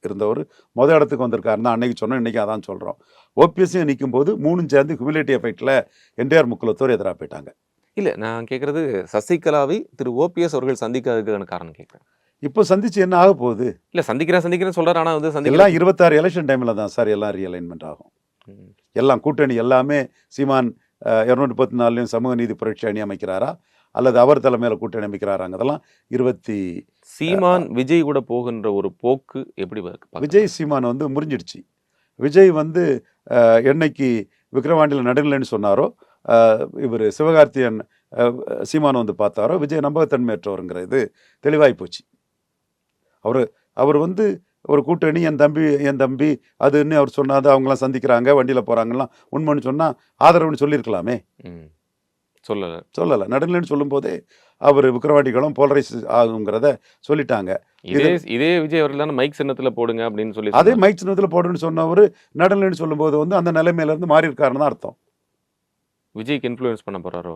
இருந்தவர் மொதல் இடத்துக்கு வந்திருக்காருன்னா அன்னைக்கு சொன்னோம், இன்றைக்கி அதான் சொல்கிறோம். ஓபிஎஸ்ஸையும் நிற்கும் போது 3 சேர்ந்து ஹியூமிலேட்டிவ் எஃபெக்டில் என்டிஆர் முக்குலத்தோர் எதிராக போயிட்டாங்க. இல்லை, நான் கேட்குறது சசிகலாவை திரு ஓபிஎஸ் அவர்கள் சந்திக்காததுக்கான காரணம் கேட்குறேன். இப்போ சந்திச்சு என்ன ஆக போகுது? இல்லை, சந்திக்கிறேன் சொல்கிறார். ஆனால் வந்து எல்லாம் 26 எலெக்ஷன் டைமில் தான் சார் எல்லாம் ரீஅலைன்மெண்ட் ஆகும். எல்லாம் கூட்டணி எல்லாமே சீமான் 214 சமூக நீதி புரட்சி அணி அமைக்கிறாரா அல்லது அவர் தலைமையில் கூட்டணி அமைக்கிறாராங்கிறதெல்லாம் சீமான் விஜய் கூட போகின்ற ஒரு போக்கு எப்படி விஜய் சீமான் வந்து முறிஞ்சிடுச்சு. விஜய் வந்து என்னைக்கு விக்கிரவாண்டியில் நடுநிலைன்னு சொன்னாரோ, இவர் சிவகார்த்தியன் சீமான் வந்து பார்த்தாரோ, விஜய் நம்பகத்தன்மையற்றவருங்கிற இது தெளிவாகி போச்சு. அவர் வந்து ஒரு கூட்டணி என் தம்பி அதுன்னு அவர் சொன்னாது, அவங்களாம் சந்திக்கிறாங்க, வண்டியில் போகிறாங்கலாம் உண்மைன்னு சொன்னால் ஆதரவுன்னு சொல்லியிருக்கலாமே. சொல்லலை. நடுநிலைன்னு சொல்லும் போதே அவர் விக்கிரவாண்டிகளும் போலரைஸ் ஆகுங்கிறத சொல்லிட்டாங்க. இதே விஜய் அவர்கள் தானே மைக் சின்னத்தில் போடுங்க அப்படின்னு சொல்லி, அதே மைக் சின்னத்தில் போடுன்னு சொன்னவர் நடுநிலைன்னு சொல்லும்போது வந்து அந்த நிலைமையிலேருந்து மாறி இருக்காருன்னு தான் அர்த்தம். விஜய்க்கு இன்ஃப்ளூயன்ஸ் பண்ண போகிறாரோ?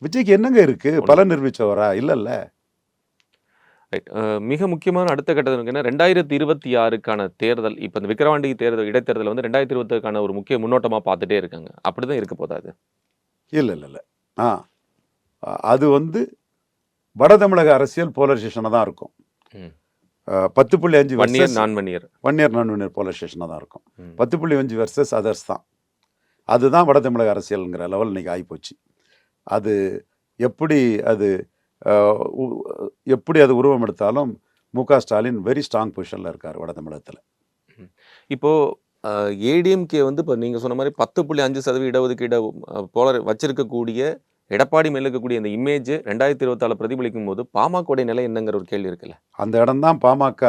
விஜய்க்கு என்னங்க இருக்குது? பலன் நிரூபித்தவரா? இல்லைல்ல. மிக முக்கியமான அடுத்த கட்டத்துக்கு என்ன, 2026க்கான தேர்தல். இப்போ இந்த விக்கிரவாண்டி இடைத்தேர்தல் வந்து 2020க்கான ஒரு முக்கிய முன்னோட்டமாக பார்த்துட்டே இருக்காங்க. அப்படிதான் இருக்க போதா அது? இல்லை. அது வந்து வட தமிழக அரசியல் போலரைசேஷனாக தான் இருக்கும். 10.5 1 இயர் நான் ஒன் இயர் போலரைசேஷனாக தான் இருக்கும். 10.5 வெர்சஸ் அதர்ஸ் தான். அதுதான் வட தமிழக அரசியலுங்கிற லெவல் இன்னைக்கு ஆகிப்போச்சு. அது எப்படி அது உருவம் எடுத்தாலும் மு.க. ஸ்டாலின் வெரி ஸ்ட்ராங் பொசிஷனில் இருக்கார் வட தமிழகத்தில். இப்போது ஏடிஎம்கே வந்து இப்போ நீங்கள் சொன்ன மாதிரி 10.5% இடஒதுக்கீடு போல வச்சிருக்கக்கூடிய எடப்பாடி மேல இருக்கக்கூடிய இந்த இமேஜ் 2024 பிரதிபலிக்கும் போது பாமகவுடைய நிலை என்னங்கிற ஒரு கேள்வி இருக்குல்ல. அந்த இடம் தான் பாமக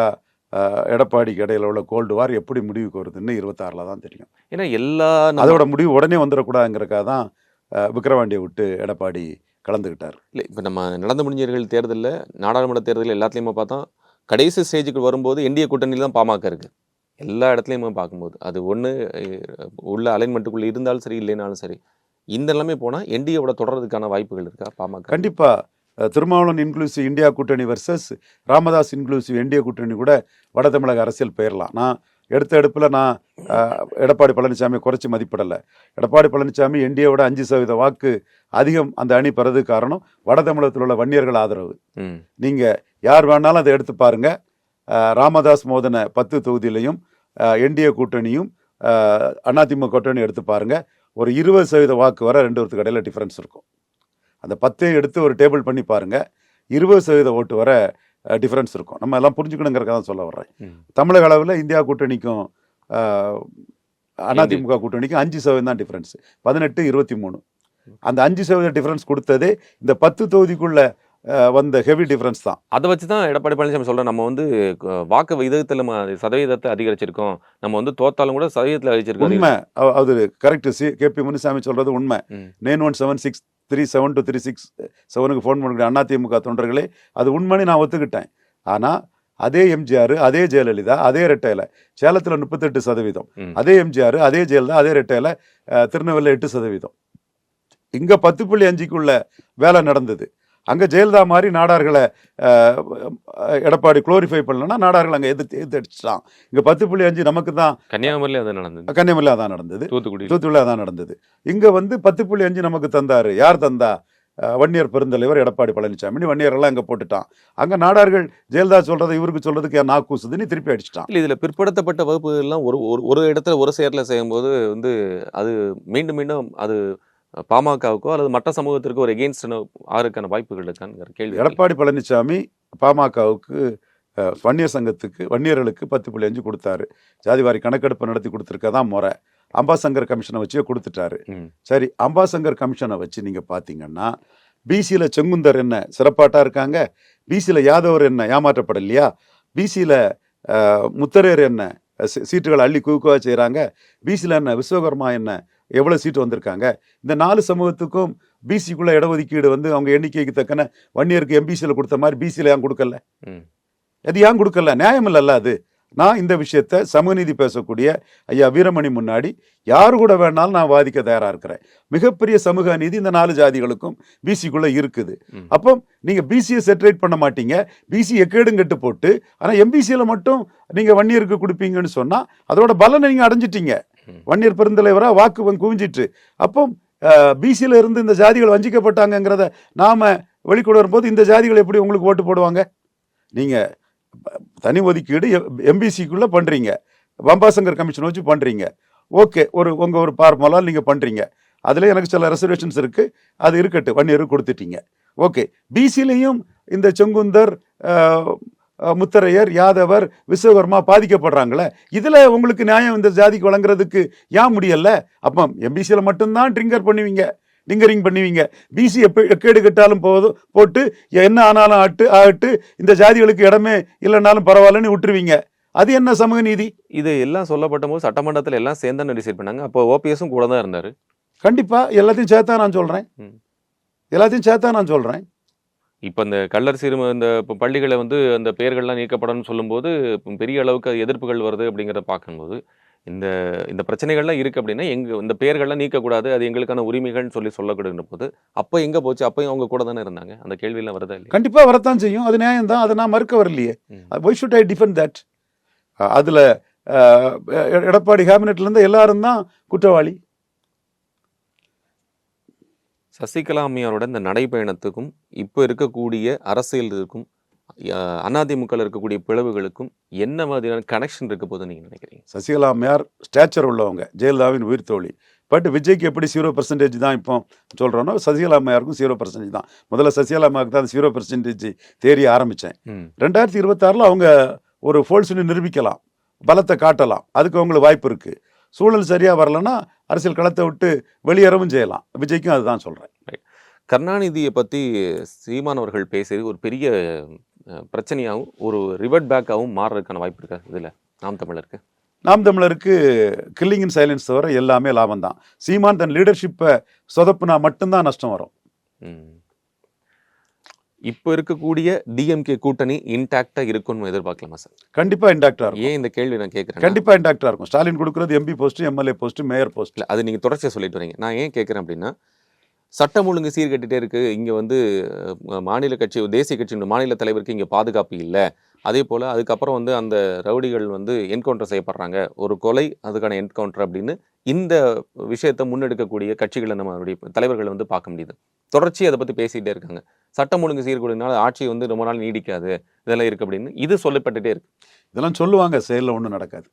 எடப்பாடிக்கு இடையில உள்ள கோல்டு வார் எப்படி முடிவுக்கு வருதுன்னு 26ல் தான் தெரியும். ஏன்னா அதோட முடிவு உடனே வந்துடக்கூடாதுங்கிறக்காக தான் விக்கிரவாண்டியை விட்டு எடப்பாடி கலந்துக்கிட்டார். இல்லை, இப்போ நம்ம நடந்து முடிஞ்சவர்கள் தேர்தலில், நாடாளுமன்ற தேர்தலில் எல்லாத்துலேயுமே பார்த்தா கடைசி ஸ்டேஜுக்கு வரும்போது என்டிஏ கூட்டணியில் தான் பாமக இருக்குது. எல்லா இடத்துலையுமே பார்க்கும்போது அது ஒன்று உள்ள அலைன்மெண்ட்டுக்குள்ளே இருந்தாலும் சரி, இல்லைனாலும் சரி, இந்த நிலைமை போனால் என்டிஏவோட தொடர்றதுக்கான வாய்ப்புகள் இருக்கா பாமக? கண்டிப்பாக. திருமாவளவன் இன்க்ளூசிவ் இந்தியா கூட்டணி வர்சஸ் ராமதாஸ் இன்க்ளூசிவ் என்டிஏ கூட்டணி கூட வட தமிழக அரசியல் பெயரலாம். நான் எடுத்த எடுப்பில் நான் எடப்பாடி பழனிசாமி குறைச்சி மதிப்பிடலை. எடப்பாடி பழனிசாமி என்டிஏவோட 5% வாக்கு அதிகம் அந்த அணி பெறது காரணம் வட தமிழகத்தில் உள்ள வன்னியர்கள் ஆதரவு. நீங்கள் யார் வேணாலும் அதை எடுத்து பாருங்க. ராமதாஸ் மோதன 10 தொகுதியிலையும் என்டிஏ கூட்டணியும் அதிமுக கூட்டணி எடுத்து பாருங்க, ஒரு 20% வாக்கு வர 2 பேருக்கு இடையில டிஃப்ரென்ஸ் இருக்கும். அந்த 10 எடுத்து ஒரு டேபிள் பண்ணி பாருங்க, 20% ஓட்டு வர டிஃப்ரென்ஸ் இருக்கும். நம்ம எல்லாம் புரிஞ்சுக்கணுங்கிறக்காக தான் சொல்ல வர்றேன். தமிழக அளவில் இந்தியா கூட்டணிக்கும் அதிமுக கூட்டணிக்கும் 5% தான் டிஃப்ரென்ஸ். 18-23. அந்த 5% டிஃப்ரென்ஸ் கொடுத்ததே இந்த 10 தொகுதிக்குள்ள வந்த ஹெவி டிஃப்ரென்ஸ் தான். அதை வச்சு தான் எடப்பாடி பழனிசாமி சொல்கிறேன், நம்ம வந்து வாக்கு விகிதத்தில் சதவீதத்தை அதிகரிச்சிருக்கோம், நம்ம வந்து தோத்தாலும் கூட சதவீதத்தில் அதிகரிச்சிருக்கோம். உண்மை, அது கரெக்ட். கேபி முனுசாமி சொல்றது உண்மை. 9176372367 ஃபோன் பண்ணக்கூடிய அதிமுக தொண்டர்களே, அது உண்மைன்னு நான் ஒத்துக்கிட்டேன். ஆனால் அதே எம்ஜிஆர், அதே ஜெயலலிதா, அதே ரெட்டையில சேலத்தில் 38%, அதே எம்ஜிஆர், அதே ஜெயலலிதா, அதே ரெட்டையில திருநெல்வேலியில் 8%. இங்கே 10.5க்குள்ள வேலை நடந்தது. அங்கே ஜெயலலிதா மாதிரி நாடார்களை எடப்பாடி குளோரிஃபை பண்ணலன்னா நாடார்கள் அங்கே எதிர்த்து அடிச்சிட்டான். இங்கே 10.5 நமக்கு தான். கன்னியாகுமரியில் அதான் நடந்தது. கன்னியாகுமரியில் அதான் நடந்தது. தூத்துக்குடியில் அதான் நடந்தது. இங்கே வந்து 10.5 நமக்கு தந்தார். யார் தந்தா? வன்னியர் பெருந்தலைவர் எடப்பாடி பழனிசாமி. வன்னியரெல்லாம் அங்கே போட்டுட்டான். அங்கே நாடார்கள் ஜெயலலிதா சொல்றதை இவருக்கு சொல்றதுக்கு நாக்கூசுதுன்னு திருப்பி அடிச்சிட்டான். இல்லை, இதில் பிற்படுத்தப்பட்ட வகுப்புகள்லாம் ஒரு இடத்துல ஒரு சேர்ல செய்யும்போது வந்து அது மீண்டும் மீண்டும் அது பாமகவுக்கோ அல்லது மற்ற சமூகத்திற்கோ ஒரு எகெயின்ஸ்ட் ஆறுக்கான வாய்ப்புகள் இருக்கான்னு கேள்வி. எடப்பாடி பழனிசாமி பாமகவுக்கு வன்னியர் சங்கத்துக்கு வன்னியர்களுக்கு 10.5 கொடுத்தாரு. ஜாதிவாரி கணக்கெடுப்பு நடத்தி கொடுத்துருக்கதான் முறை. அம்பாசங்கர் கமிஷனை வச்சு கொடுத்துட்டாரு. சரி, அம்பாசங்கர் கமிஷனை வச்சு நீங்கள் பார்த்தீங்கன்னா பிசியில் செங்குந்தர் என்ன சிறப்பாட்டா இருக்காங்க, பிசியில் யாதவர் என்ன ஏமாற்றப்படலையா, பிசியில் முத்தரையர் என்ன சீட்டுகளை அள்ளி குவிக்குவா செய்கிறாங்க, பிசியில் என்ன விஸ்வகர்மா என்ன எவ்வளோ சீட்டு வந்திருக்காங்க. இந்த 4 சமூகத்துக்கும் பிசிக்குள்ள இடஒதுக்கீடு வந்து அவங்க எண்ணிக்கைக்கு தக்கன வன்னியருக்கு எம்பிசியில் கொடுத்த மாதிரி பிசியில் ஏன் கொடுக்கல? அது ஏன் கொடுக்கல? நியாயம் இல்லைல்ல. நான் இந்த விஷயத்தை சமூகநீதி பேசக்கூடிய ஐயா வீரமணி முன்னாடி யாரு கூட வேணாலும் நான் வாதிக்க தயாராக இருக்கிறேன். மிகப்பெரிய சமூக நீதி இந்த 4 ஜாதிகளுக்கும் பிசிக்குள்ளே இருக்குது. அப்போ நீங்கள் பிசியை செட்டரேட் பண்ண மாட்டீங்க, பிசி எக்கேடும் கெட்டு போட்டு, ஆனால் எம்பிசியில் மட்டும் நீங்கள் வன்னியருக்கு கொடுப்பீங்கன்னு சொன்னால் அதோட பலனை நீங்கள் அடைஞ்சிட்டீங்க. வன்னியர் பெருந்தலைவராக வாக்கு குவிஞ்சிட்டு. அப்போ பிசியில் இருந்து இந்த ஜாதிகள் வஞ்சிக்கப்பட்டாங்கிறத நாம் வெளிக்கொண்டு வரும்போது இந்த ஜாதிகள் எப்படி உங்களுக்கு ஓட்டு போடுவாங்க? நீங்கள் தனி ஒதுக்கீடு எம்பிசிக்குள்ளே பண்ணுறீங்க, பம்பாசங்கர் கமிஷன் வச்சு பண்ணுறீங்க. ஓகே, உங்கள் ஒரு பார்மலால் நீங்கள் பண்ணுறீங்க. அதில் எனக்கு சில ரெசர்வேஷன்ஸ் இருக்குது, அது இருக்கட்டும், வன்னியருக்கு கொடுத்துட்டீங்க. ஓகே, பிசிலையும் இந்த செங்குந்தர், முத்தரையர், யாதவர், விஸ்வகர்மா பாதிக்கப்படுறாங்களே, இதில் உங்களுக்கு நியாயம் இந்த ஜாதிக்கு வழங்குறதுக்கு ஏன் முடியல? அப்போ எம்பிசியில் மட்டும்தான் டிங்கரிங் பண்ணுவீங்க. பிசி எக்கேடு கட்டாலும் போட்டு என்ன ஆனாலும் ஆட்டு இந்த ஜாதிகளுக்கு இடமே இல்லைனாலும் பரவாயில்லன்னு விட்டுருவீங்க. அது என்ன சமூக நீதி? இது எல்லாம் சொல்லப்பட்ட போது சட்டமன்றத்தில் எல்லாம் சேர்ந்து டிசைட் பண்ணாங்க. அப்போ ஓபிஎஸும் கூட தான் இருந்தார். கண்டிப்பாக எல்லாத்தையும் சேர்த்தா நான் சொல்கிறேன். இப்போ இந்த கள்ளர் சிறும இந்த பள்ளிகளை வந்து அந்த பெயர்கள்லாம் நீக்கப்படணும்னு சொல்லும்போது பெரிய அளவுக்கு எதிர்ப்புகள் வருது அப்படிங்கிறத பார்க்கும்போது இந்த இந்த பிரச்சனைகள்லாம் இருக்குது அப்படின்னா இந்த பெயர்கள்லாம் நீக்கக்கூடாது, அது எங்களுக்கான உரிமைகள்னு சொல்லக்கூடாதுன்ற போது அப்போ எங்கே போச்சு? அப்போயும் அவங்க கூட தானே இருந்தாங்க. அந்த கேள்வியெல்லாம் வருதா இல்லையா? கண்டிப்பாக வரத்தான் செய்யும், அது நியாயம் தான், அதை நான் மறுக்க வரலையே. Why should I defend that? அதில் எடப்பாடி கேபினெட்லேருந்து எல்லாரும் தான் குற்றவாளி. சசிகலா அம்மையாரோட இந்த நடைப்பயணத்துக்கும் இப்போ இருக்கக்கூடிய அரசியலுக்கும் அதிமுகவில் இருக்கக்கூடிய பிளவுகளுக்கும் என்ன மாதிரியான கனெக்ஷன் இருக்க போது நீங்கள் நினைக்கிறீங்க? சசிகலா அம்மையார் ஸ்டேச்சர் உள்ளவங்க, ஜெயலலிதாவின் உயிர் தோழி. பட் விஜய்க்கு எப்படி 0% தான் இப்போ சொல்கிறோன்னா, சசிகலா அம்மையாருக்கும் 0% தான். முதல்ல சசிகலா அம்மாவுக்கு தான் 0% தேறி ஆரம்பித்தேன். 2026 அவங்க ஒரு ஃபோல்ஸ்னு நிரூபிக்கலாம், பலத்தை காட்டலாம், அதுக்கு அவங்களுக்கு வாய்ப்பு இருக்குது. சூழல் சரியாக வரலன்னா அரசியல் களத்தை விட்டு வெளியேறவும் செய்யலாம். விஜய்க்கும் அதுதான் சொல்கிறேன். கருணாநிதியை பற்றி சீமானவர்கள் பேசியது ஒரு பெரிய பிரச்சனையாகவும் ஒரு ரிவர்ட் பேக்காகவும் மாறுறதுக்கான வாய்ப்பு இருக்கா இதில் நாம் தமிழருக்கு? கில்லிங் இன் சைலன்ஸ் தவிர எல்லாமே லாபம் தான். சீமான் தன் லீடர்ஷிப்பை சொதப்புனா மட்டும்தான் நஷ்டம் வரும். இப்போ இருக்கக்கூடிய டிஎம்கே கூட்டணி இன்டாக்டா இருக்கும்னு எதிர்பார்க்கலாமா சார்? கண்டிப்பாக இன்டாக்டா இருக்கும். ஏன் இந்த கேள்வி நான் கேட்குறேன்? கண்டிப்பாக இன்டாக்டா இருக்கும். ஸ்டாலின் கொடுக்குறது MP post, MLA post, mayor போஸ்ட்டில். அது நீங்கள் தொடர்ச்சியாக சொல்லிட்டு வரீங்க. நான் ஏன் கேட்குறேன் அப்படின்னா, சட்டம் ஒழுங்கு சீர்கட்டிகிட்டே இருக்குது. இங்கே வந்து மாநில கட்சி, தேசிய கட்சியின் மாநில தலைவருக்கு இங்கே பாதுகாப்பு இல்லை. அதே போல் அதுக்கப்புறம் வந்து அந்த ரவுடிகள் வந்து என்கவுண்டர் செய்யப்படுறாங்க, ஒரு கொலை அதுக்கான என்கவுண்டர் அப்படின்னு இந்த விஷயத்தை முன்னெடுக்கக்கூடிய கட்சிகளை நம்மளுடைய தலைவர்களை வந்து பார்க்க முடியுது. தொடர்ச்சி அதை பற்றி பேசிகிட்டே இருக்காங்க. சட்டம் ஒழுங்கு சீர்கூடினால ஆட்சி வந்து ரொம்ப நாள் நீடிக்காது, இதெல்லாம் இருக்குது அப்படின்னு இது சொல்லப்பட்டுட்டே இருக்கு. இதெல்லாம் சொல்லுவாங்க, செயலில் ஒன்றும் நடக்காது.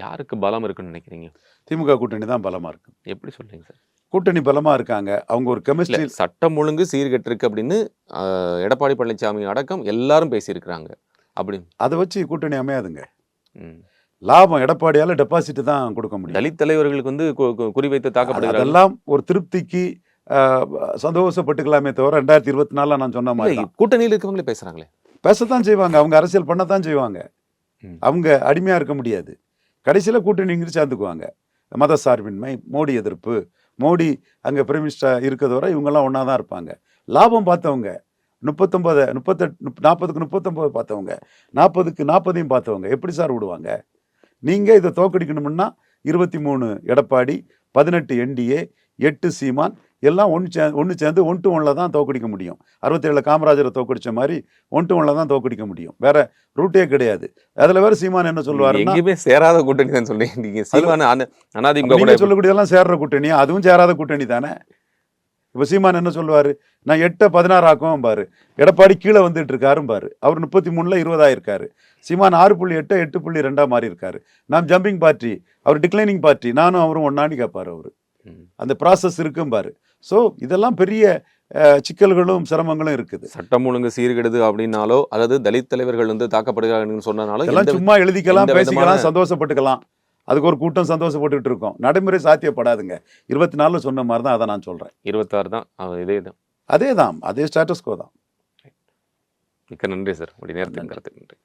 யாருக்கு பலம் இருக்குன்னு நினைக்கிறீங்க? திமுக கூட்டணி தான் பலமாக இருக்கு. எப்படி சொல்றீங்க சார்? கூட்டணி பலமாக இருக்காங்க, அவங்க ஒரு கெமிஸ்ட்ரி. சட்டம் ஒழுங்கு சீர்கெட்டு இருக்கு அப்படின்னு எடப்பாடி பழனிசாமி அடக்கம் எல்லாரும் பேசியிருக்கிறாங்க. அப்படி அதை வச்சு கூட்டணி அமையாதுங்க. லாபம் எடப்பாடியால் டெபாசிட் தான் கொடுக்க முடியும். தலித் தலைவர்களுக்கு வந்து குறிவைத்து தாக்கப்படுகிறது. அதெல்லாம் ஒரு திருப்திக்கு சந்தோஷப்பட்டுக்கலாமே தவிர 2024 நான் சொன்ன மாதிரி கூட்டணியில் இருக்கவங்களே பேசுறாங்களே. பேசத்தான் செய்வாங்க, அவங்க அரசியல் பண்ணத்தான் செய்வாங்க. அவங்க அடிமையாக இருக்க முடியாது. கடைசியில் கூட்டணிங்கிறது சேர்ந்துக்குவாங்க. மத சார்பின்மை, மோடி எதிர்ப்பு, மோடி அங்கே பிரைம் மினிஸ்டர் இருக்கிறத வரை இவங்கெல்லாம் ஒன்றா தான் இருப்பாங்க. லாபம் பார்த்தவங்க 40க்கு 39 பார்த்தவங்க, 40க்கு 40 பார்த்தவங்க எப்படி சார் விடுவாங்க? நீங்கள் இதை தோக்கடிக்கணும்னா 23 எடப்பாடி, 18 என்டிஏ, 8 சீமான் எல்லாம் ஒன்று சேர்ந்து 1-1 தான் தோக்கடிக்க முடியும். 67 காமராஜரை தோக்கடிச்ச மாதிரி 1-1 தான் தோக்கடிக்க முடியும். வேற ரூட்டே கிடையாது. அதில் வேற சீமான் என்ன சொல்லுவாரு? எங்கேயுமே சேராத கூட்டணி தான் சொல்றீங்க. சொல்லக்கூடியதெல்லாம் சேர்ற கூட்டணி, அதுவும் சேராத கூட்டணி தானே. இப்போ சீமான் என்ன சொல்லுவாரு? நான் 8 16 ஆக்கவும் பாரு. எடப்பாடி கீழே வந்துட்டு இருக்காரும் பாரு. அவர் 33ல் 20 ஆயிருக்காரு. சீமான் 6.8 8.2 மாறி இருக்காரு. நாம் ஜம்பிங் பார்ட்டி, அவர் டிக்ளைனிங் பார்ட்டி, நானும் அவரும் ஒன்னான்னு கேட்பாரு. அவரு அந்த ப்ராசஸ் இருக்கும் பாரு. ஸோ இதெல்லாம் பெரிய சிக்கல்களும் சிரமங்களும் இருக்குது. சட்டம் ஒழுங்கு சீர்கெடுது அப்படின்னாலோ அல்லது தலித் தலைவர்கள் வந்து தாக்கப்படுகிறாங்கன்னு சொன்னாலும் எல்லாம் சும்மா எழுதிக்கலாம், பேசிக்கலாம், சந்தோஷப்பட்டுக்கலாம். அதுக்கு ஒரு கூட்டம் சந்தோஷப்பட்டுட்டு இருக்கோம். நடைமுறை சாத்தியப்படாதுங்க. 24 சொன்ன மாதிரி தான். அதை நான் சொல்றேன். 26 தான். அதே ஸ்டேட்டஸ் கோ தான். மிக்க நன்றி சார். அப்படி நேரத்துக்கு நன்றி.